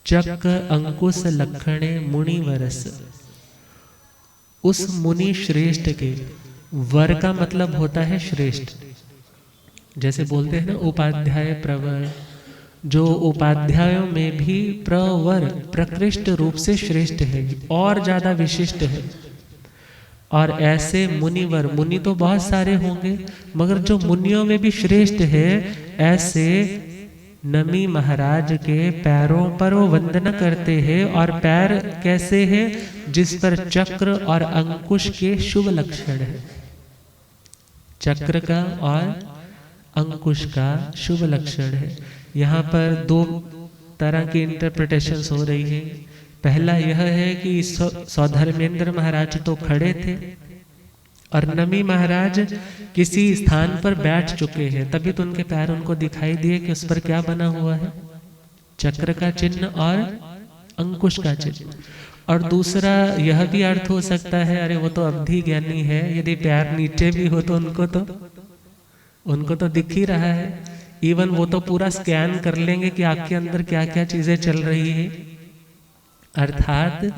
चक्र अंकुश लक्षणे मुनिवरस, उस मुनि श्रेष्ठ के, वर का मतलब होता है श्रेष्ठ। जैसे बोलते हैं ना उपाध्याय प्रवर, जो उपाध्यायों में भी प्रवर प्रकृष्ट रूप से श्रेष्ठ है और ज्यादा विशिष्ट है। और ऐसे मुनिवर, मुनि तो बहुत सारे होंगे मगर जो मुनियों में भी श्रेष्ठ है, ऐसे नमी महाराज के पैरों पर वो वंदना करते हैं। और पैर कैसे है? जिस पर चक्र और अंकुश के शुभ लक्षण है। चक्र का और अंकुश का शुभ लक्षण है। यहाँ पर दो तरह की इंटरप्रिटेशन हो रही है। पहला यह है कि सौधर्मेंद्र महाराज तो खड़े थे और नमी महाराज किसी स्थान पर बैठ चुके हैं, तभी तो उनके पैर उनको दिखाई दिए कि उस पर क्या बना हुआ है, चक्र का चिन्ह और अंकुश का चिन्ह। और दूसरा यह भी अर्थ हो सकता है, अरे वो तो अवधि ज्ञानी है, यदि पैर नीचे भी हो तो उनको तो दिख ही रहा है। इवन वो तो पूरा स्कैन कर लेंगे कि आपके अंदर क्या क्या चीजें चल रही है। अर्थात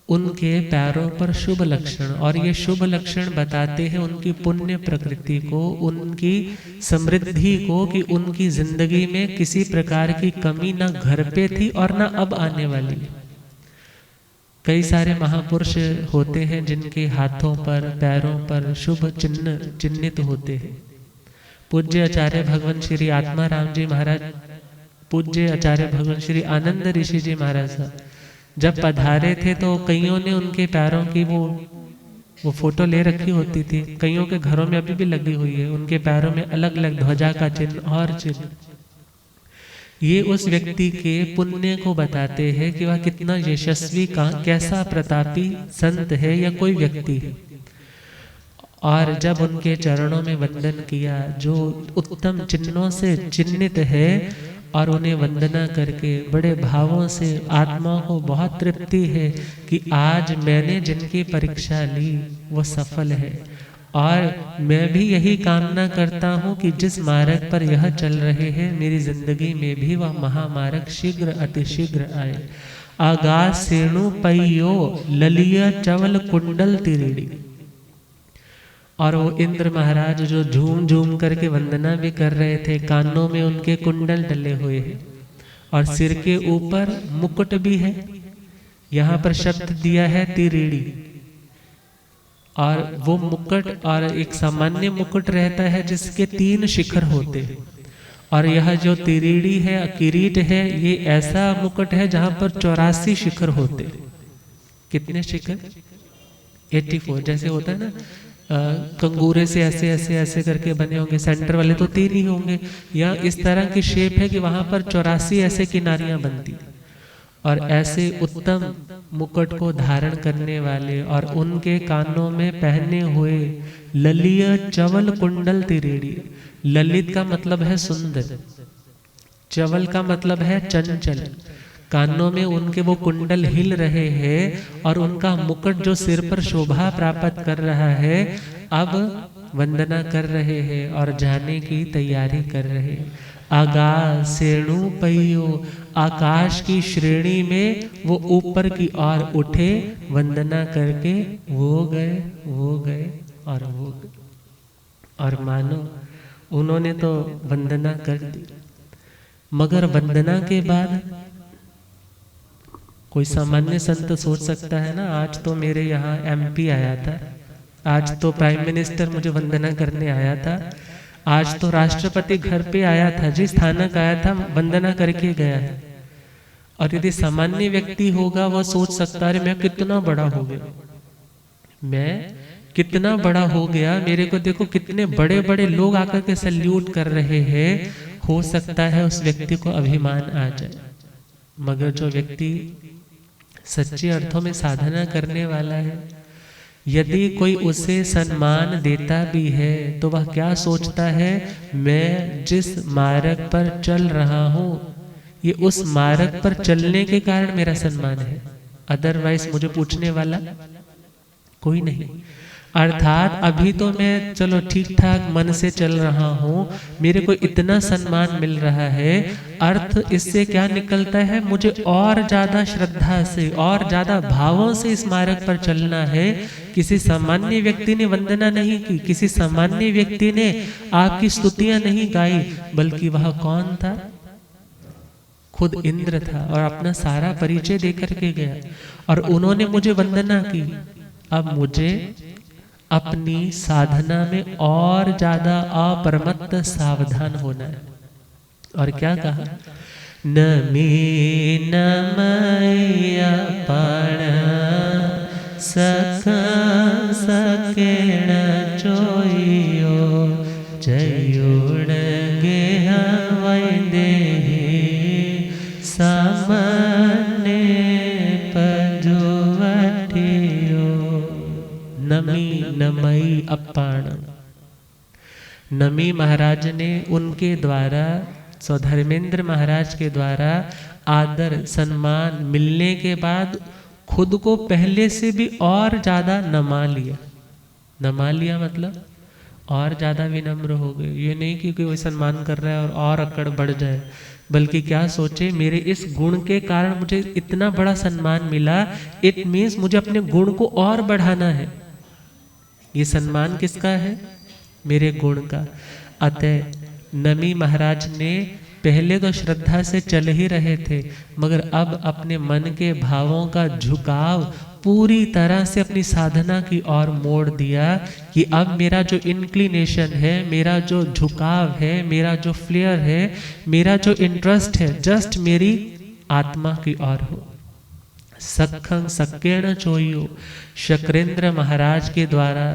उनके पैरों पर शुभ लक्षण, और ये शुभ लक्षण बताते हैं उनकी पुण्य प्रकृति को, उनकी समृद्धि को, कि उनकी जिंदगी में किसी प्रकार की कमी ना घर पे थी और ना अब आने वाली। कई सारे महापुरुष होते हैं जिनके हाथों पर पैरों पर शुभ चिन्ह चिन्हित होते हैं। पूज्य आचार्य भगवान श्री आत्माराम जी महाराज, पूज्य आचार्य भगवान श्री आनंद ऋषि जी महाराज जब पधारे थे तो कईयों ने उनके पैरों की वो फोटो ले रखी होती थी। कईयों के घरों में अभी भी लगी हुई है। उनके पैरों में अलग अलग ध्वजा का चिन्ह और चिन्ह। ये उस व्यक्ति के पुण्य को बताते हैं कि वह कितना यशस्वी, कैसा प्रतापी संत है या कोई व्यक्ति है। और जब उनके चरणों में वंदन किया, जो उत्तम चिन्हों से चिन्हित है, और उन्हें वंदना करके बड़े भावों से आत्मा को बहुत तृप्ति है कि आज मैंने जिनकी परीक्षा ली वो सफल है। और मैं भी यही कामना करता हूँ कि जिस मार्ग पर यह चल रहे हैं, मेरी जिंदगी में भी वह महामार्ग शीघ्र अतिशीघ्र आए। आगाज सेणु पैयो ललिया चवल कुंडल तिरेड़ी। और वो इंद्र महाराज जो झूम झूम करके वंदना भी कर रहे थे, कानों में उनके कुंडल डले हुए हैं और सिर के ऊपर मुकुट भी है। यहाँ पर शब्द दिया है तिरेड़ी। और वो मुकुट, और एक सामान्य मुकुट रहता है जिसके 3 शिखर होते हैं, और यह जो तिरेड़ी है, किरीट है, ये ऐसा मुकुट है जहां पर 84 शिखर होते। कितने शिखर? 84। जैसे होता है ना कंगूरे से ऐसे ऐसे ऐसे करके बने होंगे, सेंटर वाले तो 3 ही होंगे। या इस तरह की शेप है कि वहां पर 84 ऐसे किनारियां बनती। और ऐसे उत्तम मुकुट को धारण करने वाले और उनके कानों में पहने हुए ललिय चवल कुंडल तिरेड़ी। ललित का मतलब है सुंदर, चवल का मतलब है चंचल। कानों में उनके वो कुंडल हिल रहे हैं और उनका मुकुट जो सिर पर शोभा प्राप्त कर रहा है, अब वंदना कर रहे हैं और जाने की तैयारी कर रहे हैं। आगाज सेणु पैयो, आकाश की श्रेणी में वो ऊपर की ओर उठे, वंदना करके वो गए और वो गए। और मानो उन्होंने तो वंदना कर दी, मगर वंदना के बाद कोई सामान्य संत सोच सकता है ना, आज तो मेरे यहाँ MP आया था, आज तो प्राइम मिनिस्टर मुझे वंदना करने आया था, आज तो राष्ट्रपति घर पे आया था, जिस स्थानक आया था वंदना करके गया है। और यदि सामान्य व्यक्ति होगा वह सोच सकता है मैं कितना बड़ा हो गया, मैं कितना बड़ा हो गया, मेरे को देखो कितने बड़े बड़े लोग आकर के सल्यूट कर रहे हैं। हो सकता है उस व्यक्ति को अभिमान आ जाए। मगर जो व्यक्ति सच्चे अर्थों में साधना करने वाला है, यदि कोई उसे सम्मान देता भी है तो वह क्या सोचता है, मैं जिस मार्ग पर चल रहा हूँ ये उस मार्ग पर चलने के कारण मेरा सम्मान है, अदरवाइज मुझे पूछने वाला कोई नहीं। अर्थात अभी तो मैं चलो ठीक ठाक मन से चल रहा हूँ, मेरे को इतना सम्मान मिल रहा है, अर्थ इससे क्या निकलता है, मुझे और ज्यादा श्रद्धा से और ज्यादा भावों से इस मार्ग पर चलना है। किसी सामान्य व्यक्ति ने वंदना नहीं की, किसी सामान्य व्यक्ति ने आपकी स्तुतियां नहीं गाई, बल्कि वह कौन था, खुद इंद्र था और अपना सारा परिचय देकर के गया और उन्होंने मुझे वंदना की। अब मुझे अपनी साधना में और ज्यादा अप्रमत्त सावधान होना है। और क्या कहा, नमी नमया पण सख सकेण चोइयो जयुण गेह वैदेही सामने पजुवटियो। नमी नमई अपाण, नमी महाराज ने उनके द्वारा, स्वधर्मेंद्र महाराज के द्वारा आदर सम्मान मिलने के बाद खुद को पहले से भी और ज्यादा नमा लिया। नमा लिया मतलब और ज्यादा विनम्र हो गए। ये नहीं कि कोई सम्मान कर रहा है और अकड़ बढ़ जाए, बल्कि क्या सोचे, मेरे इस गुण के कारण मुझे इतना बड़ा सम्मान मिला, इट मीन्स मुझे अपने गुण को और बढ़ाना है। ये सम्मान किसका है, मेरे गुण का। अतः नमी महाराज ने पहले तो श्रद्धा से चल ही रहे थे, मगर अब अपने मन के भावों का झुकाव पूरी तरह से अपनी साधना की ओर मोड़ दिया कि अब मेरा जो इंक्लिनेशन है, मेरा जो झुकाव है, मेरा जो फ्लेयर है, मेरा जो इंटरेस्ट है, जस्ट मेरी आत्मा की ओर हो। सखं सकेण चोइयो, शक्रेंद्र महाराज के द्वारा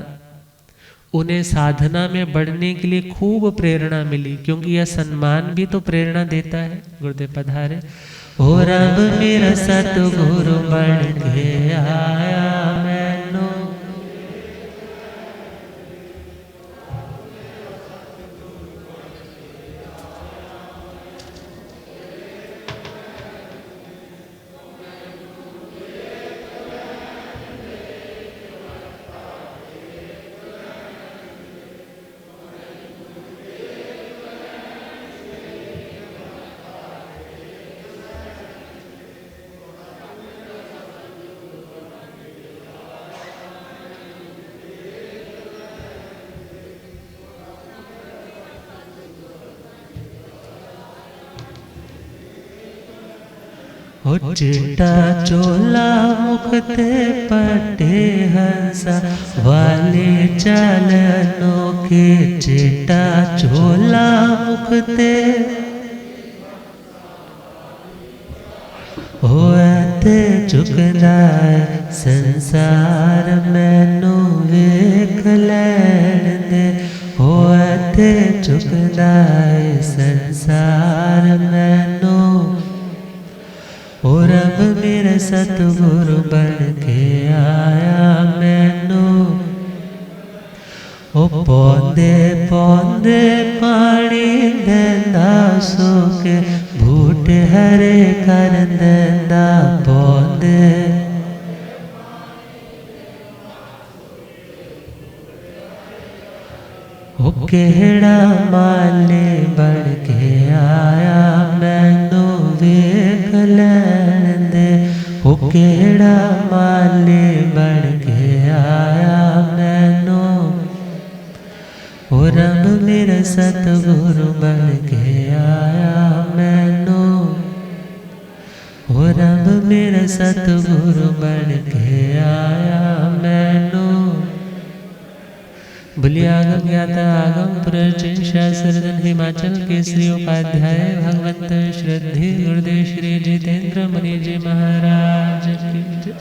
उन्हें साधना में बढ़ने के लिए खूब प्रेरणा मिली, क्योंकि यह सम्मान भी तो प्रेरणा देता है। गुरुदेव पधारे। ओ रब मेरा सतगुरु बन के आया मैनू, चिट्टा चोला मुखते पटे हंसा वाले चलनों के, चिट्टा चोला मुखते होते झुकदा संसार मैनू वेख लैण दे, होते झुकदा संसार मैनू। ओ रब मेरा सतगुरु बन के आया मैनू, ओ पौंदे पौंदे पानी देंदा सूके, बूटे हरे कर देंदा पौंदे। ओ केड़ा माले बन के आया मैनू वेख लैण दे, ओ केड़ा माले बन के आया मैनू। ओ रब मेरा सतगुरु बन के आया मैनू, ओ रब मेरा सतगुरु बन के आया मैनू। बुलियागम ज्ञाता आगम प्रचीन शास्त्रधन हिमाचल केसरी उपाध्याय भगवंत श्रद्धे गुरुदेव श्री जितेंद्र मुनि जी महाराज की जय।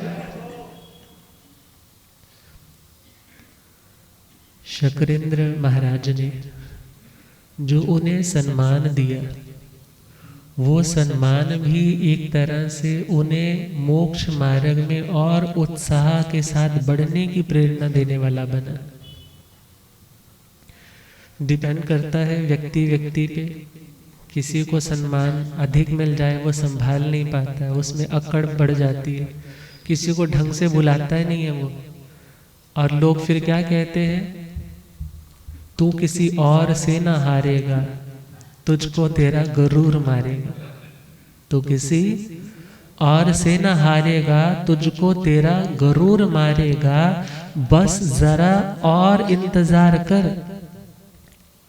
शकरेंद्र महाराज ने जो उन्हें सम्मान दिया, वो सम्मान भी एक तरह से उन्हें मोक्ष मार्ग में और उत्साह के साथ बढ़ने की प्रेरणा देने वाला बना। डिपेंड करता है व्यक्ति व्यक्ति पे। किसी को सम्मान अधिक मिल जाए वो संभाल नहीं पाता, उसमें अकड़ बढ़ जाती है। किसी को ढंग से बुलाता ही नहीं है वो, और लोग फिर क्या कहते हैं, तू किसी और से ना हारेगा, तुझको तेरा गरूर मारेगा। तू किसी और से ना हारेगा, तुझको तेरा गरूर मारेगा। बस जरा और इंतजार कर,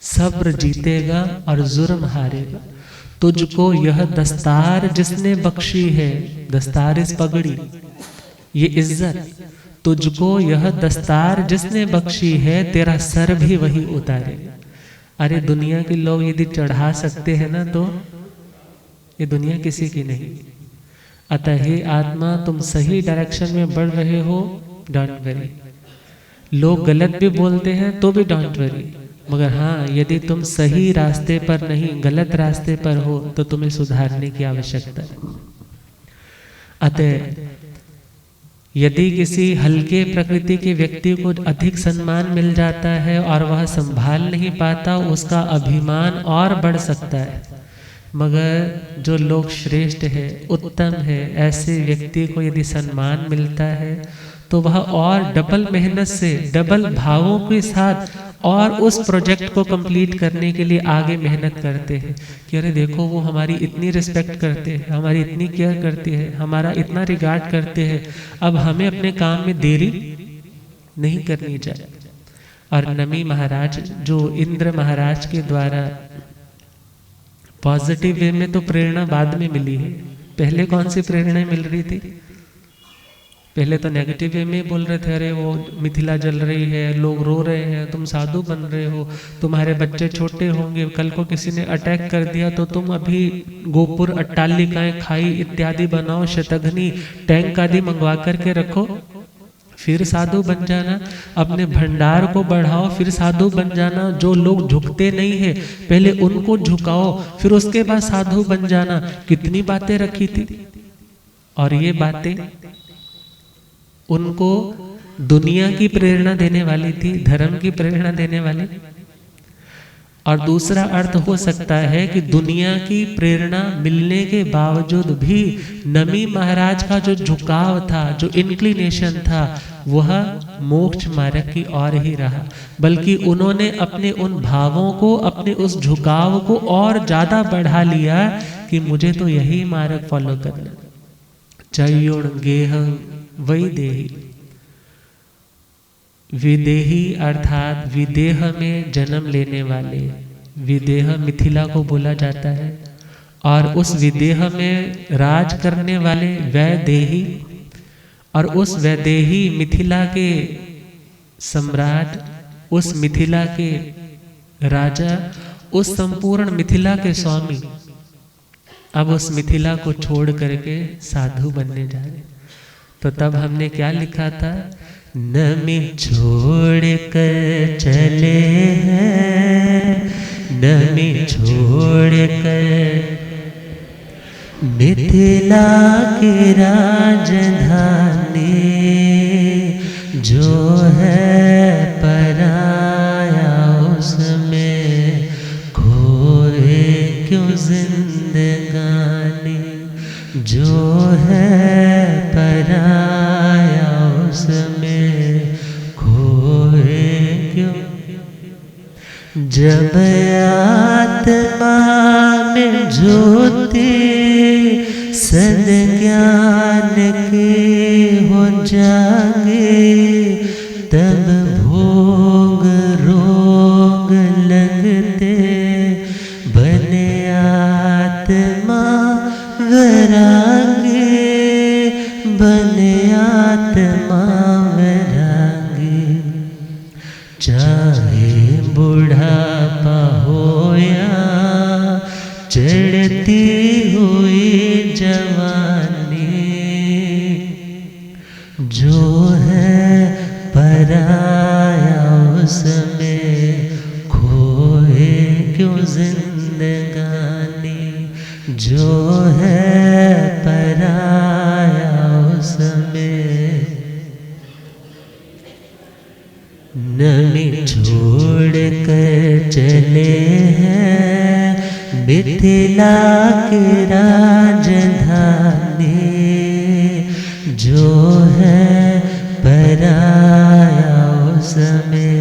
सब्र जीतेगा और जुर्म हारेगा। तुझको यह दस्तार जिसने बख्शी है, दस्तार इस पगड़ी, ये इज्जत, तुझको यह दस्तार जिसने बख्शी है, तेरा सर भी वही उतारेगा। अरे दुनिया के लोग यदि चढ़ा सकते हैं ना, तो ये दुनिया किसी की नहीं। अतः हे आत्मा, तुम सही डायरेक्शन में बढ़ रहे हो, डोंट वरी। लोग गलत भी बोलते हैं तो भी डोंट वरी, मगर हाँ, यदि तुम सही रास्ते पर नहीं गलत रास्ते पर हो तो तुम्हें सुधारने की आवश्यकता है। अतः यदि किसी हल्के प्रकृति के व्यक्ति को अधिक सम्मान मिल जाता है और वह संभाल नहीं पाता, उसका अभिमान और बढ़ सकता है। मगर जो लोग श्रेष्ठ है, उत्तम है, ऐसे व्यक्ति को यदि सम्मान मिलता है तो वह और डबल मेहनत से, डबल भावों के साथ और उस प्रोजेक्ट को कंप्लीट करने के लिए आगे मेहनत करते हैं कि अरे देखो, वो हमारी इतनी रिस्पेक्ट करते हैं, हमारी इतनी केयर करते हैं, हमारा इतना रिगार्ड करते हैं, अब हमें अपने काम में देरी नहीं करनी चाहिए। और नमी महाराज, जो इंद्र महाराज के द्वारा पॉजिटिव वे में तो प्रेरणा बाद में मिली है, पहले कौन सी प्रेरणा मिल रही थी? पहले तो नेगेटिव वे में बोल रहे थे, अरे वो मिथिला जल रही है, लोग रो रहे हैं, तुम साधु बन रहे हो, तुम्हारे बच्चे छोटे होंगे, कल को किसी ने अटैक कर दिया तो तुम अभी गोपुर, अट्टालिकाएं, खाई इत्यादि बनाओ, शतघ्नी, टैंक आदि मंगवा करके रखो, फिर साधु बन जाना। अपने भंडार को बढ़ाओ, फिर साधु बन जाना। जो लोग झुकते नहीं है पहले उनको झुकाओ, फिर उसके बाद साधु बन जाना। कितनी बातें रखी थी, और ये बातें उनको दुनिया की प्रेरणा देने वाली थी, धर्म की प्रेरणा देने वाली। और दूसरा अर्थ हो सकता है कि दुनिया की प्रेरणा मिलने के बावजूद भी नमी महाराज का जो झुकाव था, जो इंक्लिनेशन था, वह मोक्ष मार्ग की ओर ही रहा। बल्कि उन्होंने अपने उन भावों को, अपने उस झुकाव को और ज्यादा बढ़ा लिया कि मुझे तो यही मार्ग फॉलो करना। चयुण गेहं वैदेही, विदेही अर्थात विदेह में जन्म लेने वाले, विदेह मिथिला को बोला जाता है, और उस विदेह में राज करने वाले वैदेही, और उस वैदेही मिथिला के सम्राट, उस मिथिला के राजा, उस संपूर्ण मिथिला के स्वामी, अब उस मिथिला को छोड़ करके साधु बनने जा रहे। तो तब हमने क्या लिखा था? नमी छोड़ कर चले हैं, नमी छोड़ कर मिथिला की राजधानी, जो है पराया उसमें खोए क्यों जिंदगानी, जो है पराया उसमें खोए क्यों। जब आत्मा में ज्योति सद्ज्ञान की हो जागे, तब भोग रोग लगते बने आत्मा वैरागी, चढ़ती हुई जवानी, जो है पराया उसमें खोए क्यों जिंदगानी, जो है पराया उसमें। नमी छोड़ कर चले हैं मिथिला की राजधानी, जो है पराया उसमें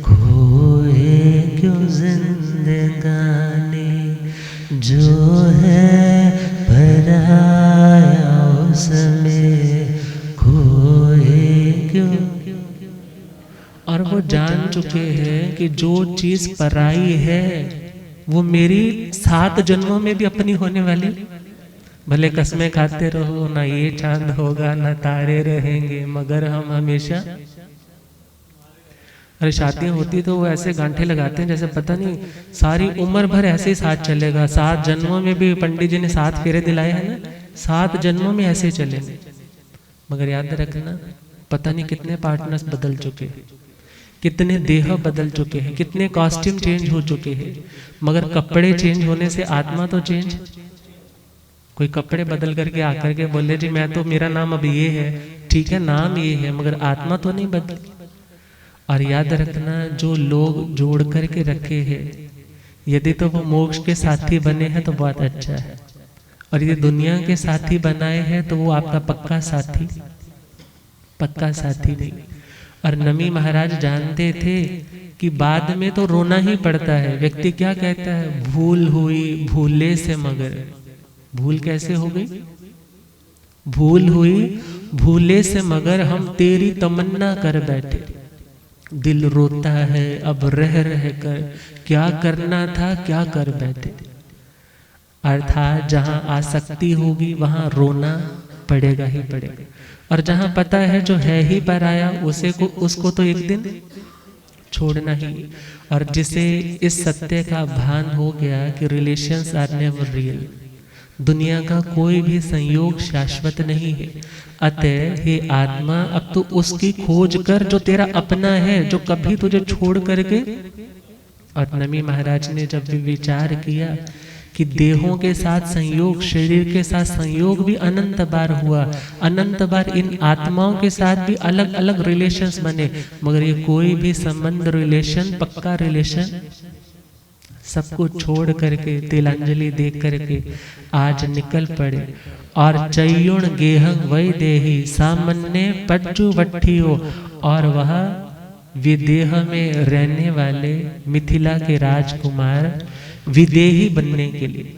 खोए क्यों जिंदगानी, जो है पराया उसमें खोए क्यों। और वो जान चुके हैं कि जो चीज पराई है वो मेरी 7 जन्मों में भी अपनी होने वाली। भले कसमें खाते रहो, ना ये चांद होगा ना तारे रहेंगे, मगर हम हमेशा। अरे शादियां होती तो वो ऐसे गांठे लगाते हैं जैसे पता नहीं सारी उम्र भर ऐसे ही साथ चलेगा। 7 जन्मों में भी पंडित जी ने 7 फेरे दिलाए हैं ना, 7 जन्मों में ऐसे चलेंगे। मगर याद रखना, पता नहीं कितने पार्टनर्स बदल चुके हैं, कितने देह बदल चुके हैं, कितने कॉस्ट्यूम चेंज हो चुके हैं, मगर कपड़े चेंज होने से आत्मा तो चेंज। कोई कपड़े बदल करके आकर के बोले जी मैं तो, मेरा नाम अब ये है, ठीक है नाम ये है, मगर आत्मा तो नहीं बदली। और याद रखना, जो लोग जोड़ करके रखे हैं, यदि तो वो मोक्ष के साथी बने हैं तो बहुत अच्छा है, और यदि दुनिया के साथी बनाए हैं तो वो आपका पक्का साथी नहीं। और नमी महाराज जानते थे कि बाद में तो रोना ही पड़ता है। व्यक्ति क्या कहता है, भूल हुई भूले से मगर। भूल कैसे हो गई? भूल हुई भूले से मगर हम तेरी तमन्ना कर बैठे। दिल रोता है अब रह कर, क्या करना था क्या कर बैठे। अर्थात जहाँ आसक्ति होगी वहाँ रोना पड़ेगा ही पड़ेगा। और जहाँ पता है जो है ही पराया, उसको तो एक दिन छोड़ना ही। और जिसे इस सत्य का भान हो गया कि रिलेशंस आर नेवर रियल, दुनिया का कोई भी संयोग शाश्वत नहीं है, अतः हे आत्मा अब तू उसकी खोज कर जो तेरा अपना है, जो कभी तुझे छोड़ करके। और नमी महाराज ने जब भी विचार किया कि देहों के साथ संयोग, शरीर के साथ संयोग भी अनंत बार हुआ, अनंत बार इन आत्माओं के साथ भी अलग अलग रिलेशंस बने, मगर ये कोई भी संबंध रिलेशन, पक्का रिलेशन, सबको छोड़ करके तिलांजलि देख करके आज निकल पड़े। और चयुण गेहंग वही देही सामन्य पज्जु वट्ठियो, और वह विदेह में रहने वाले मिथिला के राजकुमार विदेही बनने के लिए,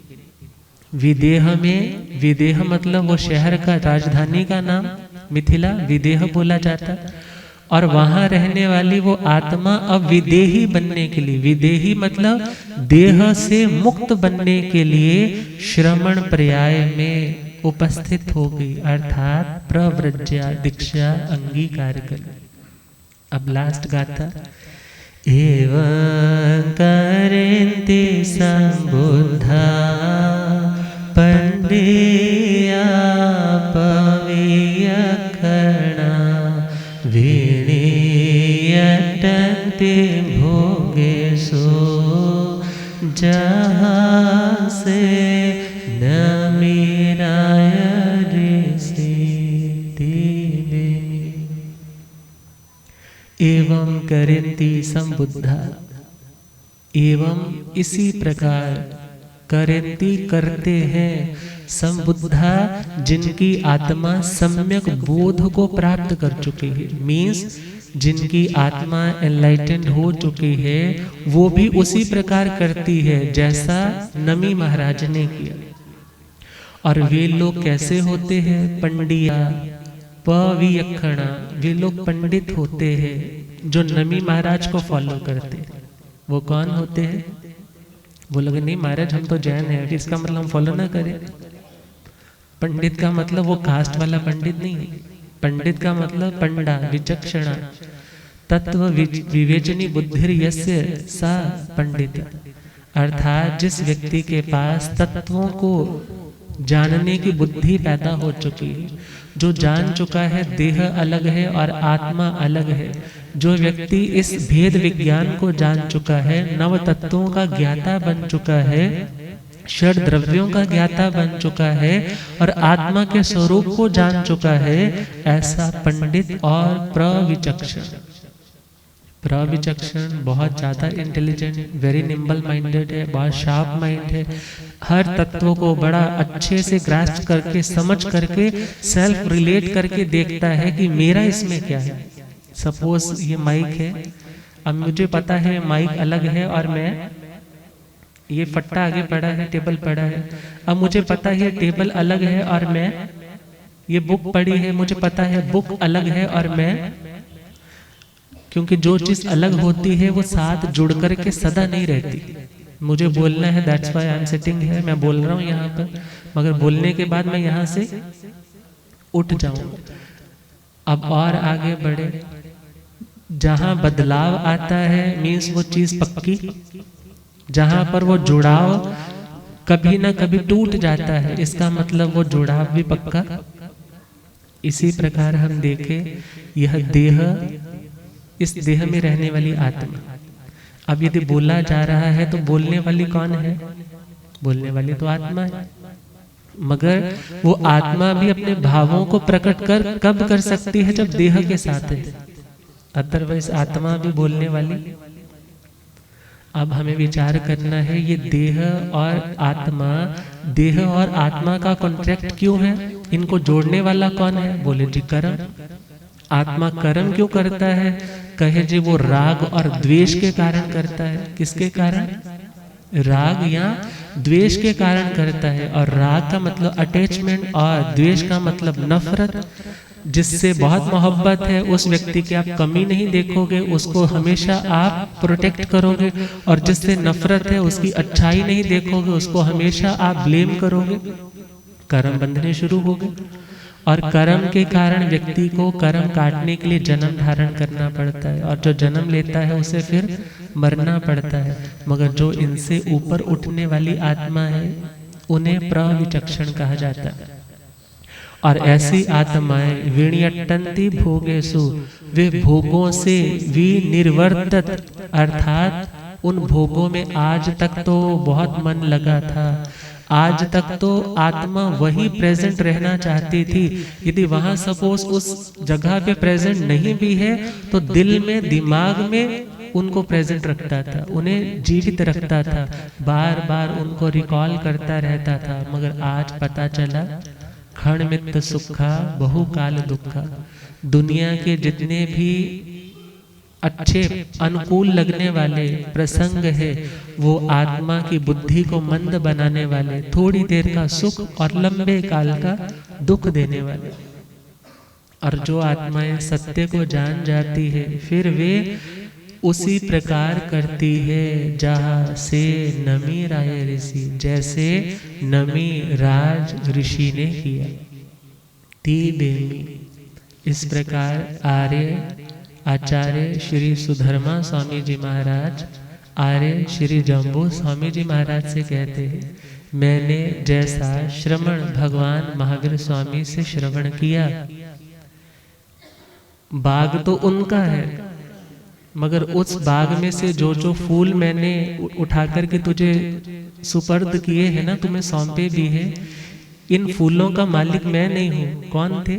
विदेह में, विदेह मतलब वो शहर का, राजधानी का नाम मिथिला विदेह बोला जाता, और वहां रहने वाली वो आत्मा अब विदेही बनने के लिए, विदेही मतलब देह से मुक्त बनने के लिए श्रमण पर्याय में उपस्थित हो गई, अर्थात प्रव्रज्या दीक्षा अंगीकार कर। अब लास्ट गाथा, एवं करेन्ति संबुद्धा पंडिया पवियखणा विनीयटन्ति भोगेषु जहाँ से नमीराय एवं करेन्ति संबुद्धा, एवं इसी प्रकार करेन्ति करते हैं संबुद्धा, जिनकी आत्मा सम्यक बोध को प्राप्त कर चुकी है, मीन्स जिनकी आत्मा एनलाइटेंड हो चुकी है, वो भी उसी प्रकार करती है जैसा नमी महाराज ने किया। और वे लोग कैसे होते हैं? पंडिया पवियखणा, वे लोग पंडित होते हैं जो नमी महाराज को फॉलो करते हैं। वो कौन होते हैं? वो लोग नहीं महाराज हम तो जैन हैं, इसका मतलब हम फॉलो ना करें। पंडित का मतलब वो कास्ट वाला पंडित नहीं है। पंडित का मतलब पंडा विचक्षणा तत्व विवेचनी बुद्धिर यस्य सा पंडित, अर्थात जिस व्यक्ति के पास तत्वों को जानने की बुद्धि पैदा हो चुकी है, जो जान चुका है देह अलग है और आत्मा अलग है, जो व्यक्ति इस भेद विज्ञान को जान चुका है, नव तत्वों का ज्ञाता बन चुका है, षड द्रव्यों का ज्ञाता बन चुका है और आत्मा के स्वरूप को जान चुका है, ऐसा पंडित और प्रविचक्षण बहुत ज्यादा इंटेलिजेंट, वेरी निम्बल माइंडेड है, बहुत शार्प माइंड है, हर तत्व को बड़ा अच्छे से ग्रास्प करके समझ करके सेल्फ रिलेट करके देखता है कि मेरा इसमें क्या है। सपोज ये माइक है, अब मुझे पता है माइक अलग है और मैं, ये फट्टा आगे पड़ा है, टेबल पड़ा है, अब मुझे पता है टेबल अलग है और मैं, ये बुक पड़ी है, मुझे पता है बुक अलग है और मैं, क्योंकि जो चीज अलग होती है वो साथ जुड़ करके सदा नहीं रहती। मुझे बोलना है, that's why I am sitting है, मैं बोल रहा हूँ यहाँ पर, मगर बोलने के बाद मैं यहाँ से उठ जाऊं। अब और आगे बढ़े, जहां बदलाव आता है मीन्स वो चीज पक्की, जहां पर वो जुड़ाव कभी ना कभी टूट जाता है, इसका मतलब वो जुड़ाव भी पक्का। इसी प्रकार हम देखें, यह देह, इस देह में रहने वाली आत्मा, अब यदि बोला जा रहा है तो बोलने वाली कौन है? बोलने वाली तो आत्मा है, मगर वो आत्मा भी अपने भावों को प्रकट कर कब कर सकती है? जब देह के साथ है, अदरवाइज आत्मा भी बोलने वाली। अब हमें विचार करना है, ये देह और आत्मा, देह और आत्मा का कॉन्ट्रैक्ट क्यों है? इनको जोड़ने वाला कौन है? बोले जी कर्म। आत्मा कर्म क्यों करता है? कहे जी वो राग और द्वेष के कारण करता है। किसके कारण? राग या द्वेष के कारण करता है। और राग का मतलब अटैचमेंट और द्वेष का मतलब नफरत। जिससे बहुत मोहब्बत है उस व्यक्ति की आप कमी नहीं देखोगे, उसको हमेशा आप प्रोटेक्ट करोगे, और जिससे नफरत है उसकी अच्छाई नहीं देखोगे, उसको हमेशा आप ब्लेम करोगे। कर्म बंधने शुरू हो गए, और कर्म के कारण व्यक्ति को कर्म काटने के लिए जन्म धारण करना पड़ता है, और जो जन्म लेता है उसे फिर मरना पड़ता है। मगर जो इनसे ऊपर उठने वाली आत्मा है उन्हें प्रविचक्षण कहा जाता है। और ऐसी आत्माएं विनियट्टन्ति भोगेषु, वे भोगों से विनिर्वर्तत, अर्थात उन भोगों में आज तक तो बहुत मन लगा था, आज तक तो आत्मा वहीं प्रेजेंट रहना चाहती थी। यदि वहां सपोज उस जगह पे प्रेजेंट नहीं भी है तो दिल में, दिमाग में उनको प्रेजेंट रखता था, उन्हें जीवित रखता था, बार बार उनको रिकॉल करता रहता था। मगर आज पता चला क्षणमित्त सुखा बहुकाल दुखा। दुनिया के जितने भी अच्छे अनुकूल लगने वाले प्रसंग है वो आत्मा की बुद्धि को मंद बनाने वाले, थोड़ी देर का सुख और लंबे काल का दुख देने वाले। और जो आत्माएं सत्य को जान जाती है फिर वे उसी प्रकार करती है जहाँ से नमी राय ऋषि, जैसे नमी राज ऋषि ने किया। ती बेमी, इस प्रकार आचार्य श्री सुधर्मा स्वामी जी महाराज आर्य श्री जम्बू स्वामी जी महाराज से कहते हैं, मैंने जैसा श्रवण भगवान महावीर स्वामी से श्रवण किया, बाग तो उनका है मगर उस बाग में से जो जो फूल मैंने उठा करके तुझे सुपर्द किए हैं ना, तुम्हें सौंपे भी है, इन फूलों का मालिक मैं नहीं हूँ। कौन थे?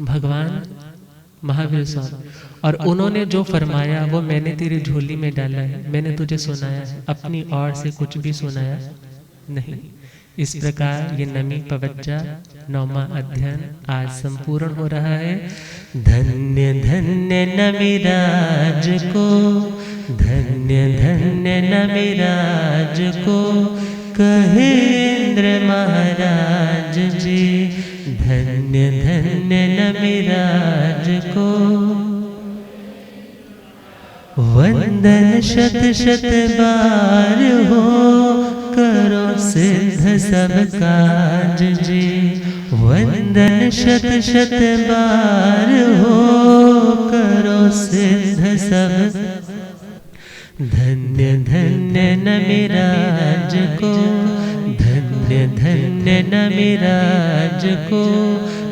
भगवान महावीर स्वामी। और उन्होंने जो फरमाया वो मैंने तेरी झोली में डाला है, मैंने तुझे सुनाया है, अपनी ओर से कुछ भी सुनाया नहीं। इस प्रकार ये नमी पवज्जा 9वां अध्ययन आज संपूर्ण हो रहा है। धन्य धन्य नमिराज को, धन्य धन्य नमिराज को, कहे इंद्र महाराज जी, धन्य धन्य नमिराज को। वंदन शत शत बार हो, करो सिद्ध सब काज जी। वंदन शत शत बार हो, करो सिद्ध सब। धन्य धन्य नमिराज को, धन्य धन्य नमिराज को,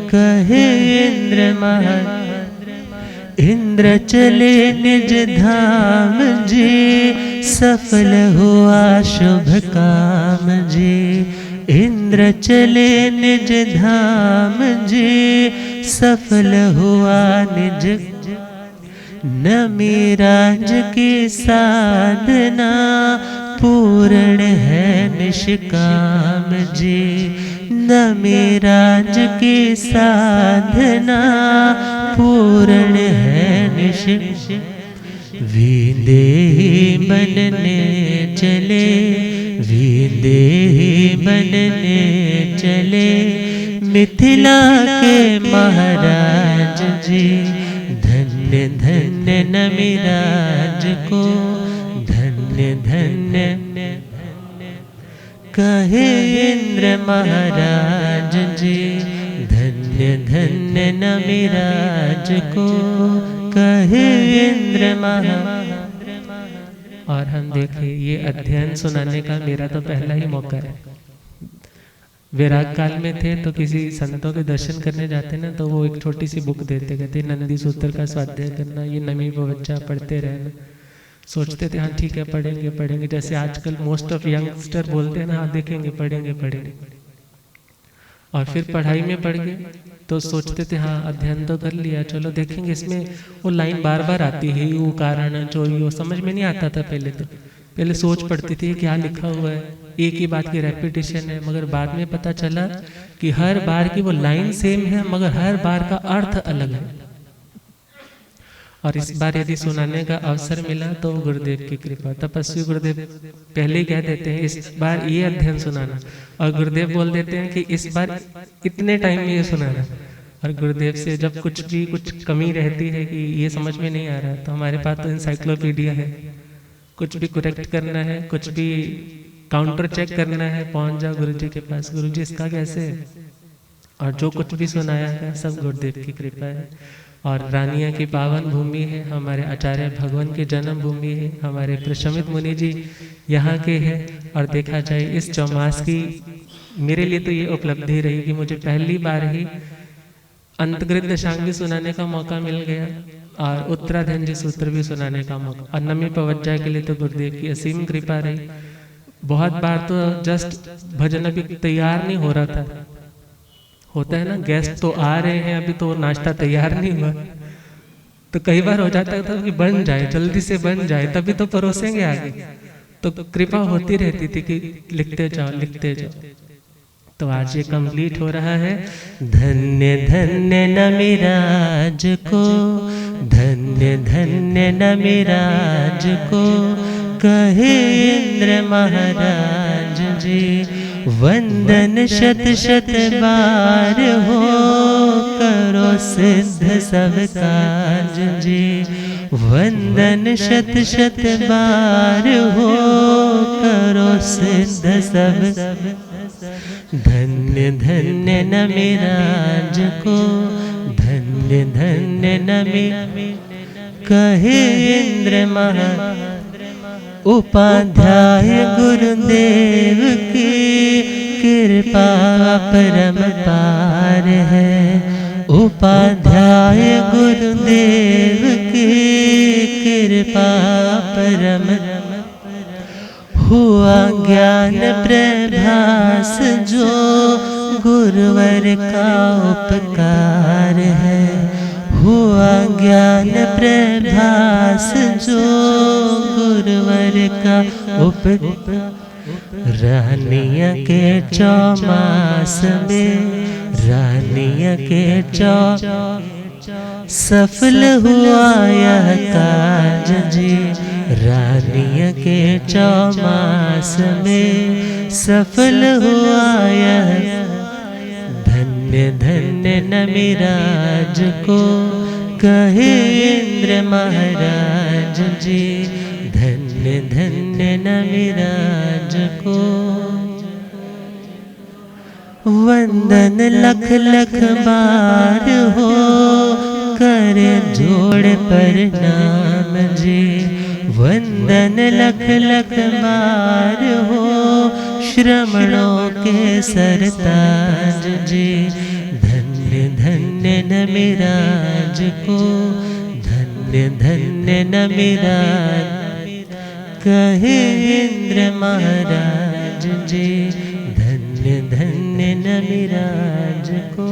कहे इंद्र महा। इंद्र चले निज धाम जी, सफल हुआ शुभ काम जी। इंद्र चले निज धाम जी, सफल हुआ निज। नमिराज की साधना पूर्ण है निष्काम जी। नमिराज की साधना पूर्ण है निष्काम। विदेही बनने चले, विदेही बनने चले, मिथिला के महाराज जी। धन्य धन्य नमिराज को, धन्य धन्य कहे इंद्र महाराज जी। धन्य धन्य नमिराज को, कहे इंद्र महाराज। और हम देखिए, ये अध्ययन सुनाने का मेरा तो पहला ही मौका है। विराग काल में थे तो किसी संतों के दर्शन करने जाते ना, तो वो एक छोटी सी बुक देते, कहते नंदी सूत्र का स्वाध्याय करना, ये नमी पवज्जा पढ़ते रहना। सोचते थे हाँ ठीक है पढ़ेंगे पढ़ेंगे, जैसे आजकल मोस्ट ऑफ यंगस्टर बोलते हैं ना, हाँ देखेंगे पढ़ेंगे पढ़ेंगे। और फिर पढ़ाई में पढ़ गए तो सोचते थे हाँ अध्ययन तो कर लिया, चलो देखेंगे। इसमें वो लाइन बार बार आती है, वो कारण चोरी, वो समझ में नहीं आता था पहले। तो पहले सोच पड़ती थी क्या लिखा हुआ है, एक ही बात की रेपिटेशन है। मगर बाद में पता चला कि हर बार की वो लाइन सेम है, मगर हर बार का अर्थ अलग है। और इस बार यदि सुनाने का अवसर मिला तो गुरुदेव की कृपा, तपस्वी गुरुदेव पहले ही कह देते हैं इस बार ये अध्ययन सुनाना, और गुरुदेव बोल देते हैं कि इस बार इतने टाइम में ये सुनाना। और गुरुदेव से जब कुछ कमी रहती है कि ये समझ में नहीं आ रहा, तो हमारे पास तो इंसाइक्लोपीडिया है, कुछ भी करेक्ट करना है, कुछ भी काउंटर चेक करना है, पहुंच जाओ गुरुजी के पास, गुरुजी इसका कैसे है। और जो कुछ भी सुनाया है सब गुरुदेव की कृपा है। और रानिया की पावन भूमि है, हमारे आचार्य भगवान की जन्म भूमि है, हमारे प्रशमित मुनि जी यहाँ के हैं। और देखा जाए इस चौमास की मेरे लिए तो ये उपलब्धि रही कि मुझे पहली बार ही अंतकृत दशांगी सुनाने का मौका मिल गया, और उत्तराधन सूत्र भी सुनाने का मौका। और नमी पवज्जा के लिए तो गुरुदेव की असीम कृपा रही। बहुत बार तो जस्ट भजन अभी तैयार नहीं हो रहा था, होता है ना गेस्ट तो आ रहे हैं अभी तो नाश्ता तैयार नहीं हुआ, तो कई बार हो जाता था कि बन जाए, जल्दी से बन जाए तभी तो परोसेंगे आगे। तो कृपा होती रहती थी कि लिखते जाओ लिखते जाओ। तो आज ये कंप्लीट हो रहा है। धन्य धन्य नमिराज को, धन्य धन्य नमिराज को, कहे इंद्र महाराज जी। वंदन शत शत बार हो, करो सिद्ध सब काज जी। वंदन शत शत बार हो, करो सिद्ध सब। धन्य धन्य नमिराज को, धन्य धन्य नमि कहे इंद्र महाराज। उपाध्याय गुरुदेव की कृपा परम पार है। उपाध्याय गुरुदेव की कृपा परम। हुआ ज्ञान प्रभास जो गुरुवर का उपकार है। हुआ ज्ञान प्रभास जो गुरुवर का उपकार। रानिया के चौमास में, रानिया के सफल हुआ यह काज जी। रानिया के चौमास में सफल हुआ यह। धन्य धन्य नमिराज को, कहे इंद्र महाराज जी। धन्य धन्य नमिराज को। वंदन लख लख बार हो, करे जोड़ प्रणाम जी। वंदन लख लख बार हो श्रमणों के सरताज जी। धन्य धन्य नमिराज को, धन्य धन्य नमिराज कहे इंद्र महाराज जी। धन्य धन्य नमिराज को।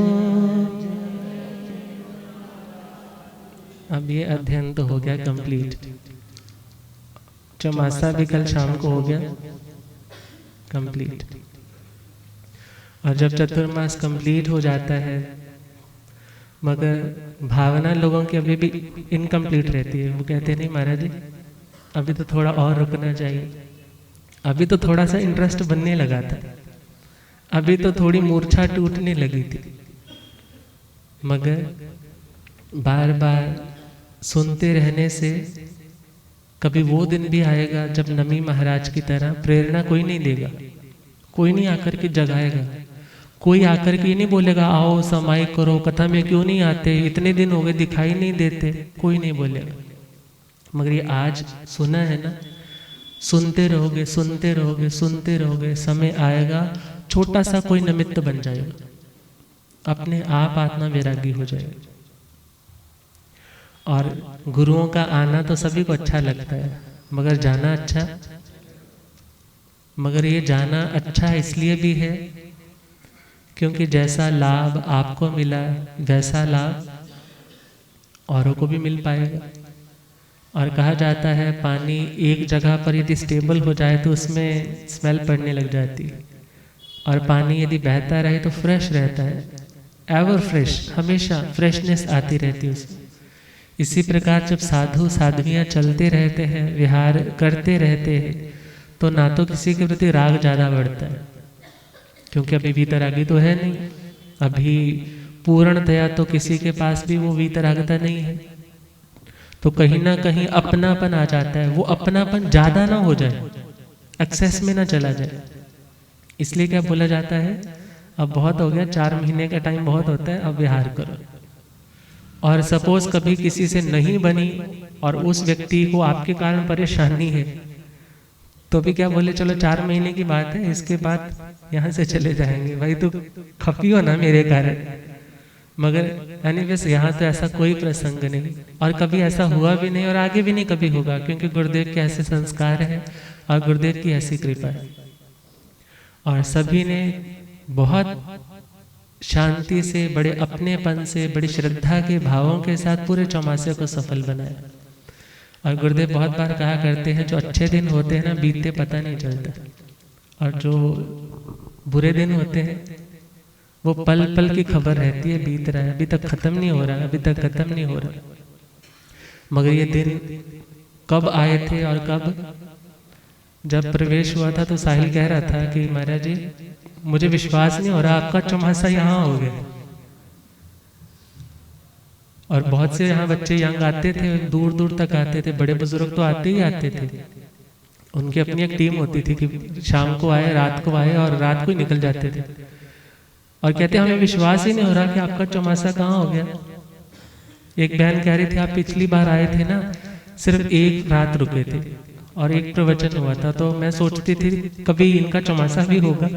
अब ये अध्ययन तो हो गया कंप्लीट। चौमासा भी कल शाम को हो गया कंप्लीट। और जब चतुर्मास कंप्लीट हो जाता है, मगर भावना लोगों की अभी भी इनकम्प्लीट रहती है। वो कहते नहीं महाराज जी अभी तो थोड़ा और रुकना चाहिए, अभी तो थोड़ा सा इंटरेस्ट बनने लगा था, अभी तो थोड़ी मूर्छा टूटने लगी थी। मगर बार बार सुनते रहने से कभी वो दिन भी आएगा जब नमी महाराज की तरह प्रेरणा कोई नहीं देगा, कोई नहीं आकर के जगाएगा, कोई आकर के नहीं बोलेगा आओ समाई करो, कथा में क्यों नहीं आते, इतने दिन हो गए दिखाई नहीं देते, कोई नहीं बोलेगा। मगर ये आज सुना है ना, सुनते रहोगे सुनते रहोगे सुनते रहोगे, समय आएगा छोटा सा कोई निमित्त बन जाएगा, अपने आप आत्मा वैरागी हो जाएगा। और गुरुओं का आना तो सभी को अच्छा लगता है, मगर जाना अच्छा, मगर ये जाना अच्छा इसलिए भी है क्योंकि जैसा लाभ आपको मिला वैसा लाभ औरों को भी मिल पाएगा। और कहा जाता है पानी एक जगह पर यदि स्टेबल हो जाए तो उसमें स्मेल पड़ने लग जाती है, और पानी यदि बहता रहे तो फ्रेश रहता है, एवर फ्रेश, हमेशा फ्रेशनेस आती रहती है उसमें। इसी प्रकार जब साधु साध्वियाँ चलते रहते हैं, विहार करते रहते हैं, तो ना तो किसी के प्रति राग ज़्यादा बढ़ता है क्योंकि अभी वीतरागी तो है नहीं, अभी पूर्णतया तो किसी के पास भी वो वीतरागता नहीं है, तो कहीं ना कहीं अपनापन आ जाता है। वो अपनापन ज़्यादा ना हो जाए, एक्सेस में ना चला जाए। इसलिए क्या बोला जाता है, अब बहुत हो गया, 4 महीने का टाइम बहुत होता है, अब विहार करो। और सपोज कभी किसी से नहीं बनी और उस व्यक्ति को आपके कारण परेशानी है, तो भी क्या बोले चलो 4 महीने की बात है, इसके बाद यहाँ से चले जाएंगे, भाई तो खपी हो ना मेरे कारण। मगर एनीवेज यहाँ तो ऐसा कोई प्रसंग नहीं, और कभी ऐसा हुआ भी नहीं और आगे भी नहीं कभी होगा, क्योंकि गुरुदेव के ऐसे संस्कार हैं और गुरुदेव की ऐसी कृपा है। और सभी ने बहुत शांति से, बड़े अपनेपन से, बड़ी श्रद्धा के भावों के साथ पूरे चौमासे को सफल बनाया। और गुरुदेव बहुत बार कहा करते हैं जो अच्छे दिन होते हैं ना बीतते पता नहीं चलता, और जो बुरे दिन होते हैं वो पल पल की खबर रहती है, बीत रहा है, अभी तक खत्म नहीं हो रहा, अभी तक खत्म नहीं हो रहा। मगर ये दिन कब आए थे और कब जब प्रवेश हुआ था, तो साहिल कह रहा था कि महाराज जी मुझे विश्वास नहीं हो रहा आपका चौमासा यहाँ हो गया। और बहुत से यहाँ बच्चे यंग आते थे, दूर दूर तक आते थे, बड़े बुजुर्ग तो आते ही आते थे, उनकी अपनी एक टीम होती थी कि शाम को आए, रात को आए और रात को ही निकल जाते थे। और कहते हमें विश्वास ही नहीं हो रहा कि आपका चौमासा कहाँ हो गया। एक बहन कह रही थी आप पिछली बार आए थे ना, सिर्फ 1 रात रुके थे और 1 प्रवचन हुआ था, तो मैं सोचती थी कभी इनका चौमासा भी होगा।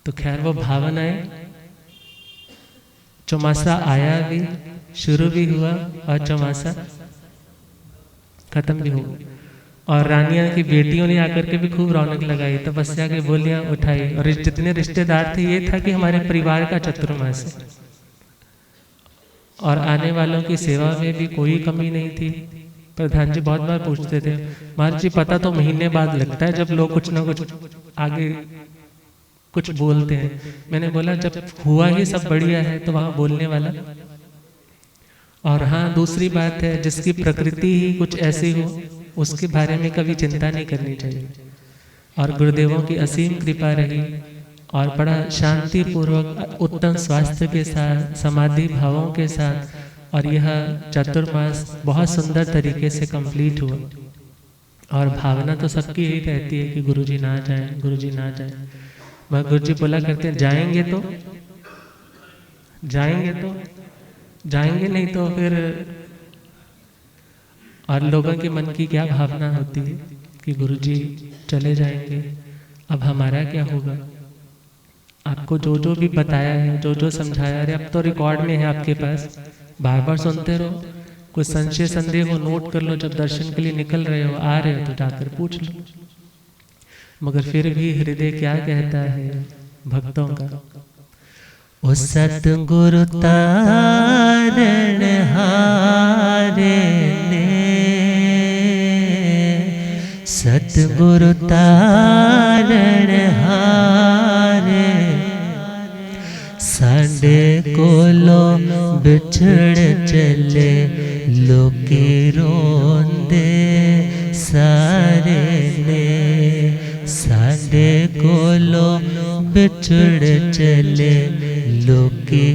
तो खैर वो भावनाएं, चौमासा आया भी, शुरू भी हुआ और चौमासा खत्म भी हो गया। और रानिया की बेटियों ने आकर के भी खूब रौनक लगाई, तपस्या की बोलियां उठाई, और जितने रिश्तेदार थे ये था कि हमारे परिवार का चतुर्मास है। और आने वालों की सेवा में भी कोई कमी नहीं थी। प्रधान जी बहुत बार पूछते थे महाराज जी पता तो महीने बाद लगता है जब लोग कुछ ना कुछ आगे कुछ बोलते हैं। मैंने बोला जब हुआ ही सब बढ़िया है तो वहाँ बोलने वाला। और हाँ दूसरी बात है, जिसकी प्रकृति ही कुछ ऐसी हो उसके बारे में कभी चिंता नहीं करनी चाहिए। और गुरुदेवों की असीम कृपा रही और बड़ा शांति पूर्वक उत्तम स्वास्थ्य के साथ, समाधि भावों के साथ, और यह चतुर्मास बहुत सुंदर तरीके से कंप्लीट हुआ। और भावना तो सबकी यही रहती है कि गुरुजी ना जाएं, गुरुजी ना जाएं। वह गुरुजी बोला करते हैं जाएंगे तो जाएंगे नहीं तो फिर और लोगों के मन की क्या भावना होती है कि गुरुजी चले जाएंगे, अब हमारा क्या होगा। आपको जो जो भी बताया है, जो जो समझाया है, अब तो रिकॉर्ड में है आपके पास, बार बार सुनते रहो। कुछ संशय संदेह हो नोट कर लो, जब दर्शन के लिए निकल रहे हो, आ रहे हो तो जाकर पूछ लो। मगर फिर भी हृदय क्या कहता है भक्तों का, ओ सतगुरु तारण हारे ने, सतगुरु तारण हारे, साडे कोलो बिछड़ चले लोके रोंदे सारे ने, साडे कोलो बिछड़ चले लोके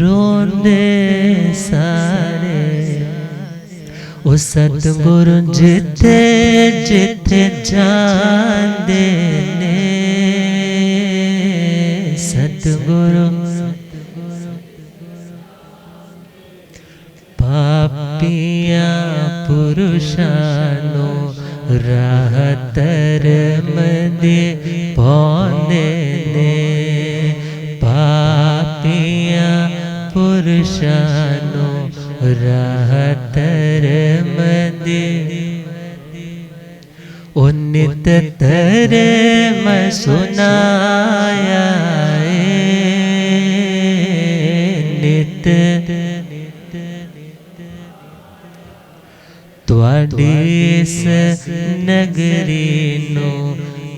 रोंदे सारे। ओ सतगुरु जिथे जिथे जांदे ने, सतगुरु पापियां पुरुषानो राह धर्म दे पौंदे ने, पापियां पुरुषानो राह धर्म दे, ओ नित धर्म सुनाया नित, त्वाडीस नगरी नो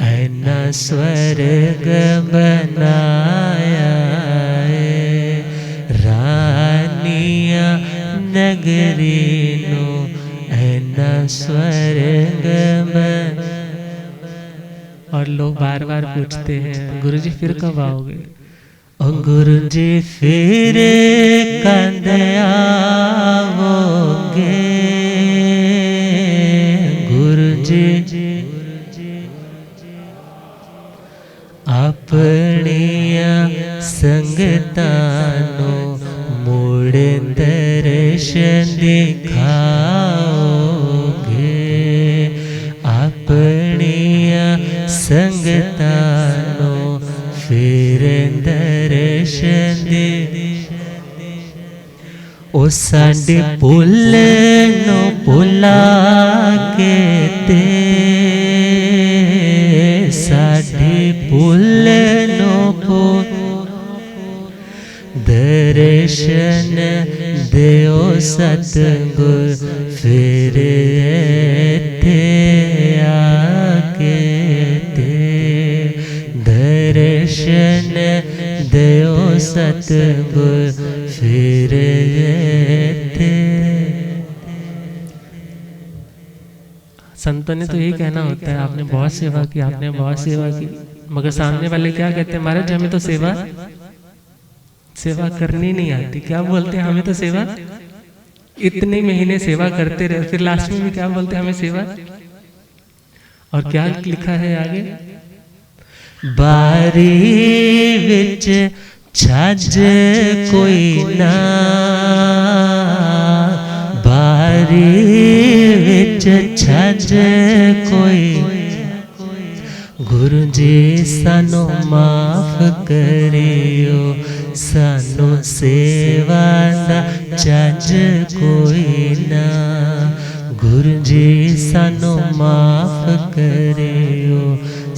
ऐना स्वर्ग बनाया, रानिया नगरी नो ऐना स्वर्ग बन। और लोग बार बार पूछते हैं गुरुजी फिर कब आओगे, ओ गुरुजी फिर कद आओगे, अपनिया संगतानो मुड़ दर्शन दिखाओगे, अपनिया संगतानो फिर दर्शन दे, ओ साडे भुल नो भुला के ते, साडे भुल नो दर्शन देओ सतगुर फिर इत्थे आके ते, दर्शन देओ सतगुर फिर इत्थे। संतों ने तो यही कहना होता है, आपने बहुत सेवा की, आपने बहुत सेवा की, मगर सामने वाले क्या कहते हैं, महाराज हमें तो सेवा करनी नहीं आती। क्या बोलते हैं, हमें तो सेवा, इतने महीने सेवा करते रहे, फिर लास्ट में भी क्या बोलते हैं, हमें सेवा। और क्या लिखा है आगे, बारी विच छज कोई ना, बारी विच छज कोई, गुरु जी सानू माफ करियो, सानू सेवा दा छज कोई ना, गुरु जी सानू माफ करियो,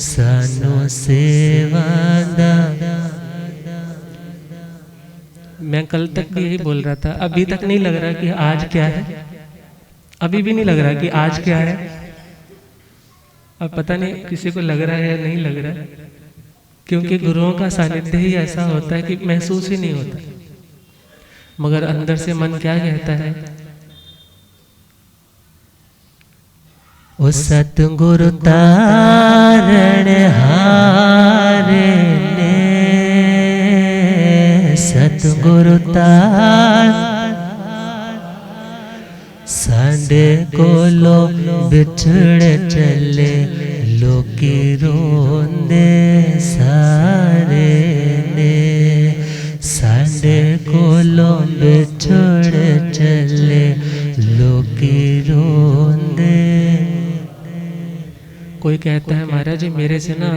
सानू सेवा दा। मैं कल तक भी यही बोल रहा था, अभी तक नहीं लग रहा कि आज क्या है, अभी भी नहीं लग रहा कि आज क्या है। अब पता नहीं किसी को लग रहा है या नहीं लग रहा है, क्योंकि गुरुओं का सानिध्य ही ऐसा होता है कि महसूस ही नहीं होता, मगर अंदर से मन क्या कहता है, ओ सतगुरु तारण हारे ने, सतगुरु तार साडे कोलो बिछड़ चले लोकी रोंदे सारे ने, साडे कोलो बिछड़ चले लोकी रो कोई कहता है महाराज जी मेरे से ना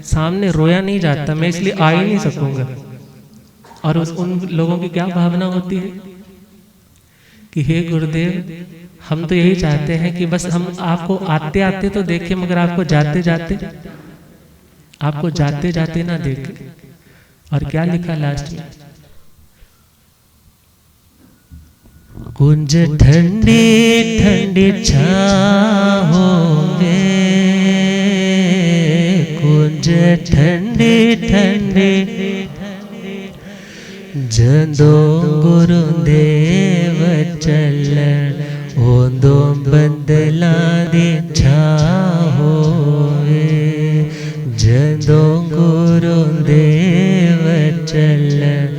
सामने रोया नहीं जाता, मैं इसलिए आ ही नहीं सकूंगा, और उन लोगों की क्या भावना होती है कि हे गुरुदेव, हम तो यही चाहते हैं कि बस हम आपको आते आते तो देखें, मगर आपको जाते जाते ना देखें। और क्या लिखा लास्ट में, कुंज ठंडी ठंडी छाहों में, कुंज ठंडी ठंडी जदों गुरुदेव चलन, ओंदों बदला दी छाहों में, जदों गुरुदेव चलन,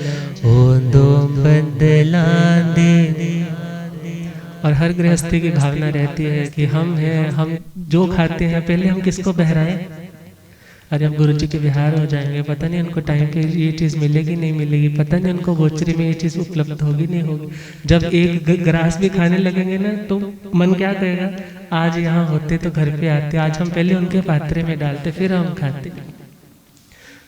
ओंदों बदला दी। और हर गृहस्थी की भावना रहती है कि हम हैं, हम जो खाते हैं पहले हम किसको बहराएं। अरे हम गुरु जी के विहार हो जाएंगे, पता नहीं उनको टाइम पे ये चीज़ मिलेगी नहीं मिलेगी, पता नहीं उनको गोचरी में ये चीज़ उपलब्ध होगी नहीं होगी। जब एक ग्रास भी खाने लगेंगे ना तो मन क्या कहेगा, आज यहाँ होते तो घर पे आते, आज हम पहले उनके पात्रे में डालते फिर हम खाते।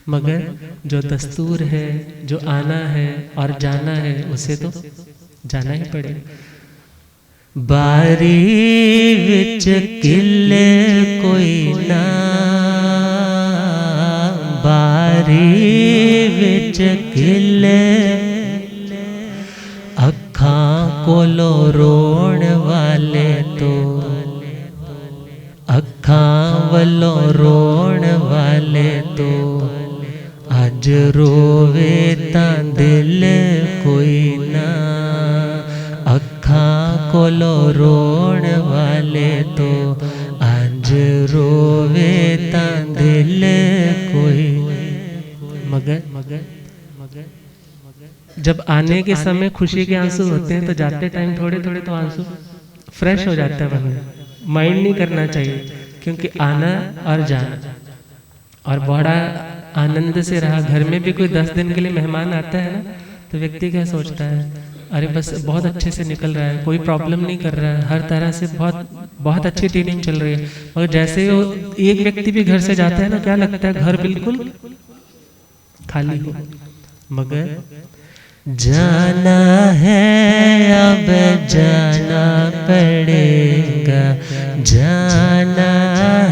मगर जो दस्तूर है, जो आना है और जाना है, उसे तो जाना ही पड़ेगा। बारी विच किले कोई ना, बारी विच किले, अखां कोलो रोण वाले तो, अखां वलों रोण वाले तो, अज रोवे तां दिल कोई ना, अखां कोलो रोण वाले तो, अज रोवे तां दिल कोई। मगर जब आने के समय खुशी के आंसू होते हैं तो जाते टाइम थोड़े थोड़े तो आंसू फ्रेश हो जाता है मन में, माइंड नहीं करना चाहिए, क्योंकि आना और जाना। और बड़ा आनंद से रहा, घर में भी कोई 10 दिन के लिए मेहमान आता है ना तो व्यक्ति क्या सोचता है, अरे बस बहुत अच्छे से निकल रहा है, कोई प्रॉब्लम नहीं कर रहा है, हर तरह से बहुत अच्छी ट्रेनिंग चल रही है। और जैसे वो एक व्यक्ति भी घर से जाता है ना, क्या लगता है घर बिल्कुल खाली हो। मगर जाना है अब जाना पड़ेगा, जाना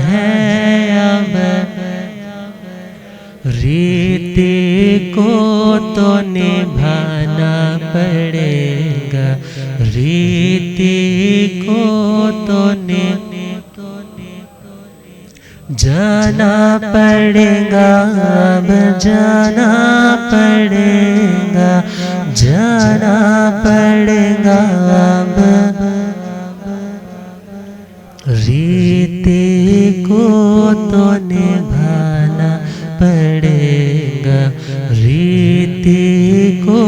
है अब, रीति को तो निभाना पड़ेगा, रीति को तो जाना पड़ेगा, अब जाना पड़ेगा, जाना पड़ेगा अब, रीति को तो निभाना पड़ेगा, रीति को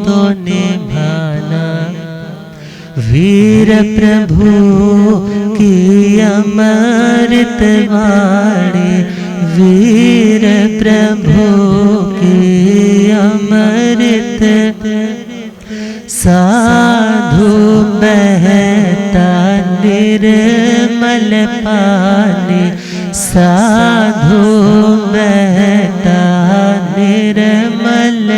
तो निभाना। वीर प्रभु की अमृत वाणी, वीर प्रभु की अमृत, साधु बहता निर्मल पानी, साधु बहता निर्मल,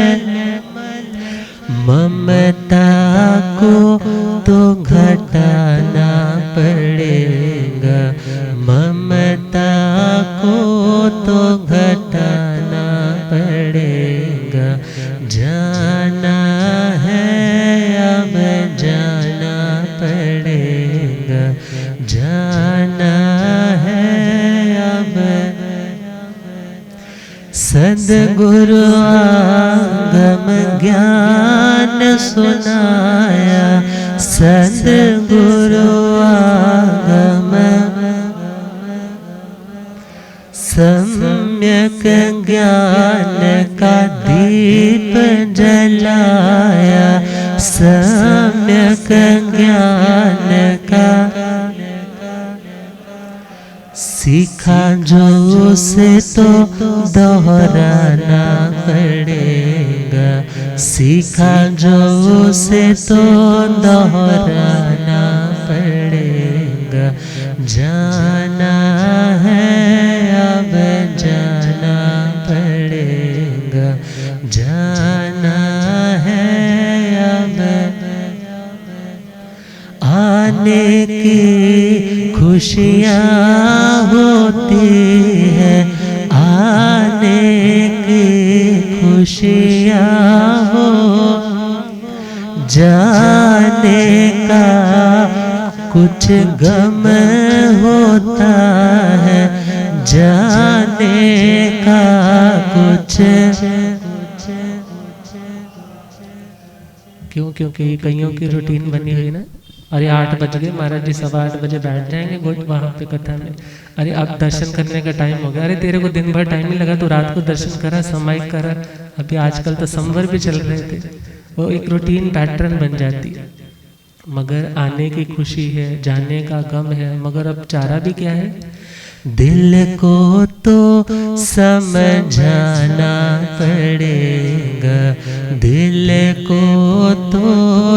ममता को तो घटाना पड़ेगा, ममता को तो घटाना पड़ेगा, जाना है अब जाना पड़ेगा, जाना है अब। सद्गुरु आगम ज्ञान सुनाया, सद्गुरु आगम सम्यक ज्ञान का दीप जलाया, सम्यक ज्ञान का सीखा जो उसे तो दोहराना पड़ेगा, सीखा जो उसे तो दोहराना पड़ेगा, जाना जाना है अब आने की खुशियाँ होती है, आने की खुशियाँ हो, जाने का कुछ गम होता है, जाने का कुछ। क्यों? क्योंकि कईयों की रूटीन बनी हुई ना, अरे 8 बज गए महाराज जी, 8:15 बजे बैठ जाएंगे गुट वहाँ पे कथा में। अरे अब दर्शन करने का टाइम हो गया। अरे तेरे को दिन भर टाइम नहीं लगा, तो रात को दर्शन करा, समाइक करा। अभी आजकल तो संवर भी चल रहे थे, वो एक रूटीन पैटर्न बन जाती है। मगर आने की खुशी है, जाने का गम है, मगर अब चारा भी क्या है? दिल को तो समझाना पड़ेगा, दिल को तो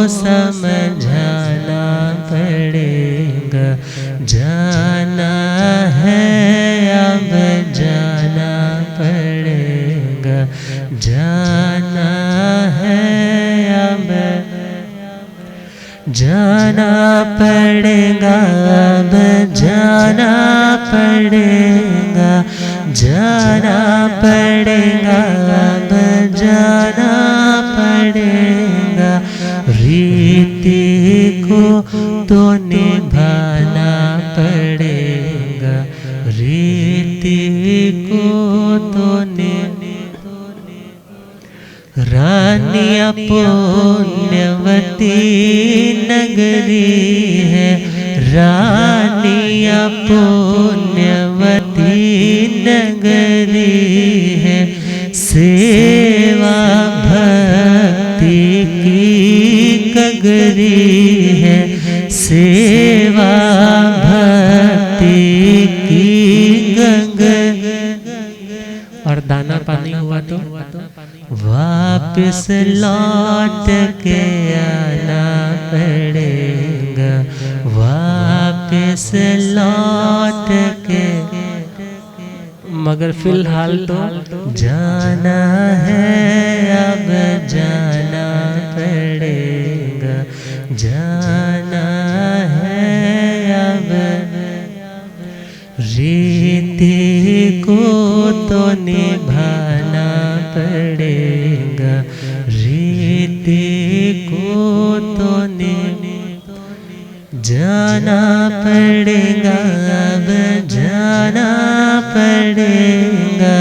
समझाना पड़ेगा, जाना है अब जाना पड़ेगा, जाना है अब जाना पड़ेगा, अब जाना पड़ेगा, जाना पड़ेगा, अब जाना पड़ेगा, रीति को तो निभाना पड़ेगा, रीति को तो रानिया पुण्यवती नगरी है, रानिया पुण्यवती नगरी है, सेवा भक्ति की गगरी है, सेवा भक्ति की गगरी। और दाना पानी हुआ तो वापस लौट के आना पड़ेगा, वापस लौट के, मगर फिलहाल तो जाना है अब जाना पड़ेगा, जाना है अब रीति को तो निभाना पड़ेगा, रीति को तो जाना पड़ेगा, अब जाना पड़ेगा,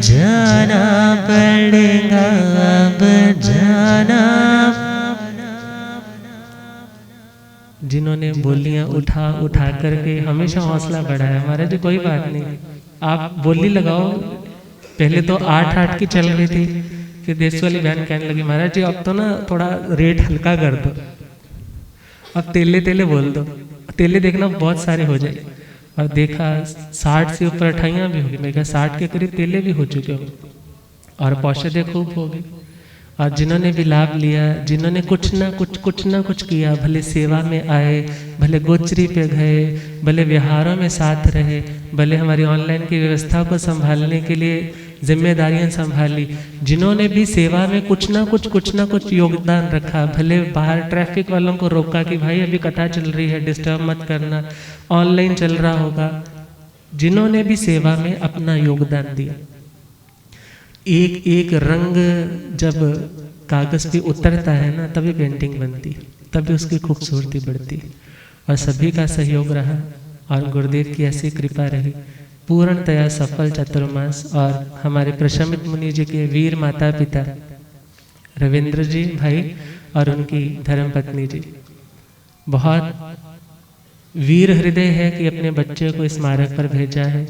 जाना पड़ेगा, अब जाना। जिन्होंने बोलियां उठा उठा करके हमेशा हौसला बढ़ाया, महाराज जी कोई बात नहीं, आप बोली लगाओ। पहले तो 8 की चल रही थी, फिर देश वाली बहन कहने लगी महाराज जी अब तो ना थोड़ा रेट हल्का कर दो, अब तेले तेले बोल दो, तेले देखना बहुत सारे हो जाए। और देखा 60 से ऊपर अठाइयाँ भी होगी, मैं कहा 60 के करीब तेले भी हो चुके हो, और पौषधे खूब हो गई। और जिन्होंने भी लाभ लिया, जिन्होंने कुछ ना कुछ किया, भले सेवा में आए, भले गोचरी पे गए, भले व्यवहारों में साथ रहे, भले हमारी ऑनलाइन की व्यवस्था को संभालने के लिए जिम्मेदारियां संभाली, जिन्होंने भी सेवा में कुछ ना कुछ योगदान रखा, भले बाहर ट्रैफिक वालों को रोका कि भाई अभी कथा चल रही है, डिस्टर्ब मत करना, ऑनलाइन चल रहा होगा, जिन्होंने भी सेवा में अपना योगदान दिया। एक एक रंग जब कागज पे उतरता है ना, तभी पेंटिंग बनती है, तभी उसकी खूबसूरती बढ़ती है। और सभी का सहयोग रहा और गुरुदेव की ऐसी कृपा रही, पूर्णतया सफल चतुर्मास। और हमारे प्रशमित मुनि जी के वीर माता पिता रविंद्र जी भाई और उनकी धर्मपत्नी जी, बहुत वीर हृदय है कि अपने बच्चे को इस मार्ग पर भेजा है,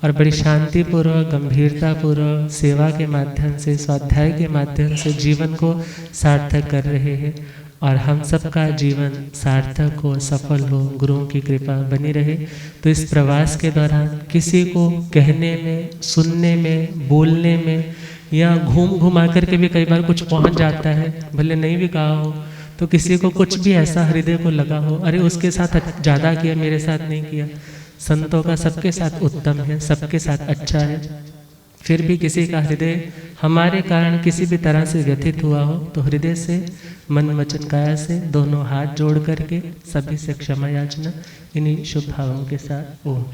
और बड़ी शांतिपूर्वक गंभीरतापूर्वक सेवा के माध्यम से, स्वाध्याय के माध्यम से जीवन को सार्थक कर रहे हैं। और हम सबका जीवन सार्थक हो, सफल हो, गुरुओं की कृपा बनी रहे। तो इस प्रवास के दौरान किसी को कहने में, सुनने में, बोलने में या घूम घुमा करके भी कई बार कुछ पहुंच जाता है, भले नहीं भी कहा हो, तो किसी को कुछ भी ऐसा हृदय को लगा हो, अरे उसके साथ ज़्यादा किया, मेरे साथ नहीं किया। संतों का सबके साथ उत्तम है, सबके साथ अच्छा है। फिर भी किसी का हृदय हमारे कारण किसी भी तरह से व्यथित हुआ हो तो हृदय से, मन वचन काया से दोनों हाथ जोड़ करके सभी से क्षमा याचना इन्हीं शुभ भावों के साथ ओम।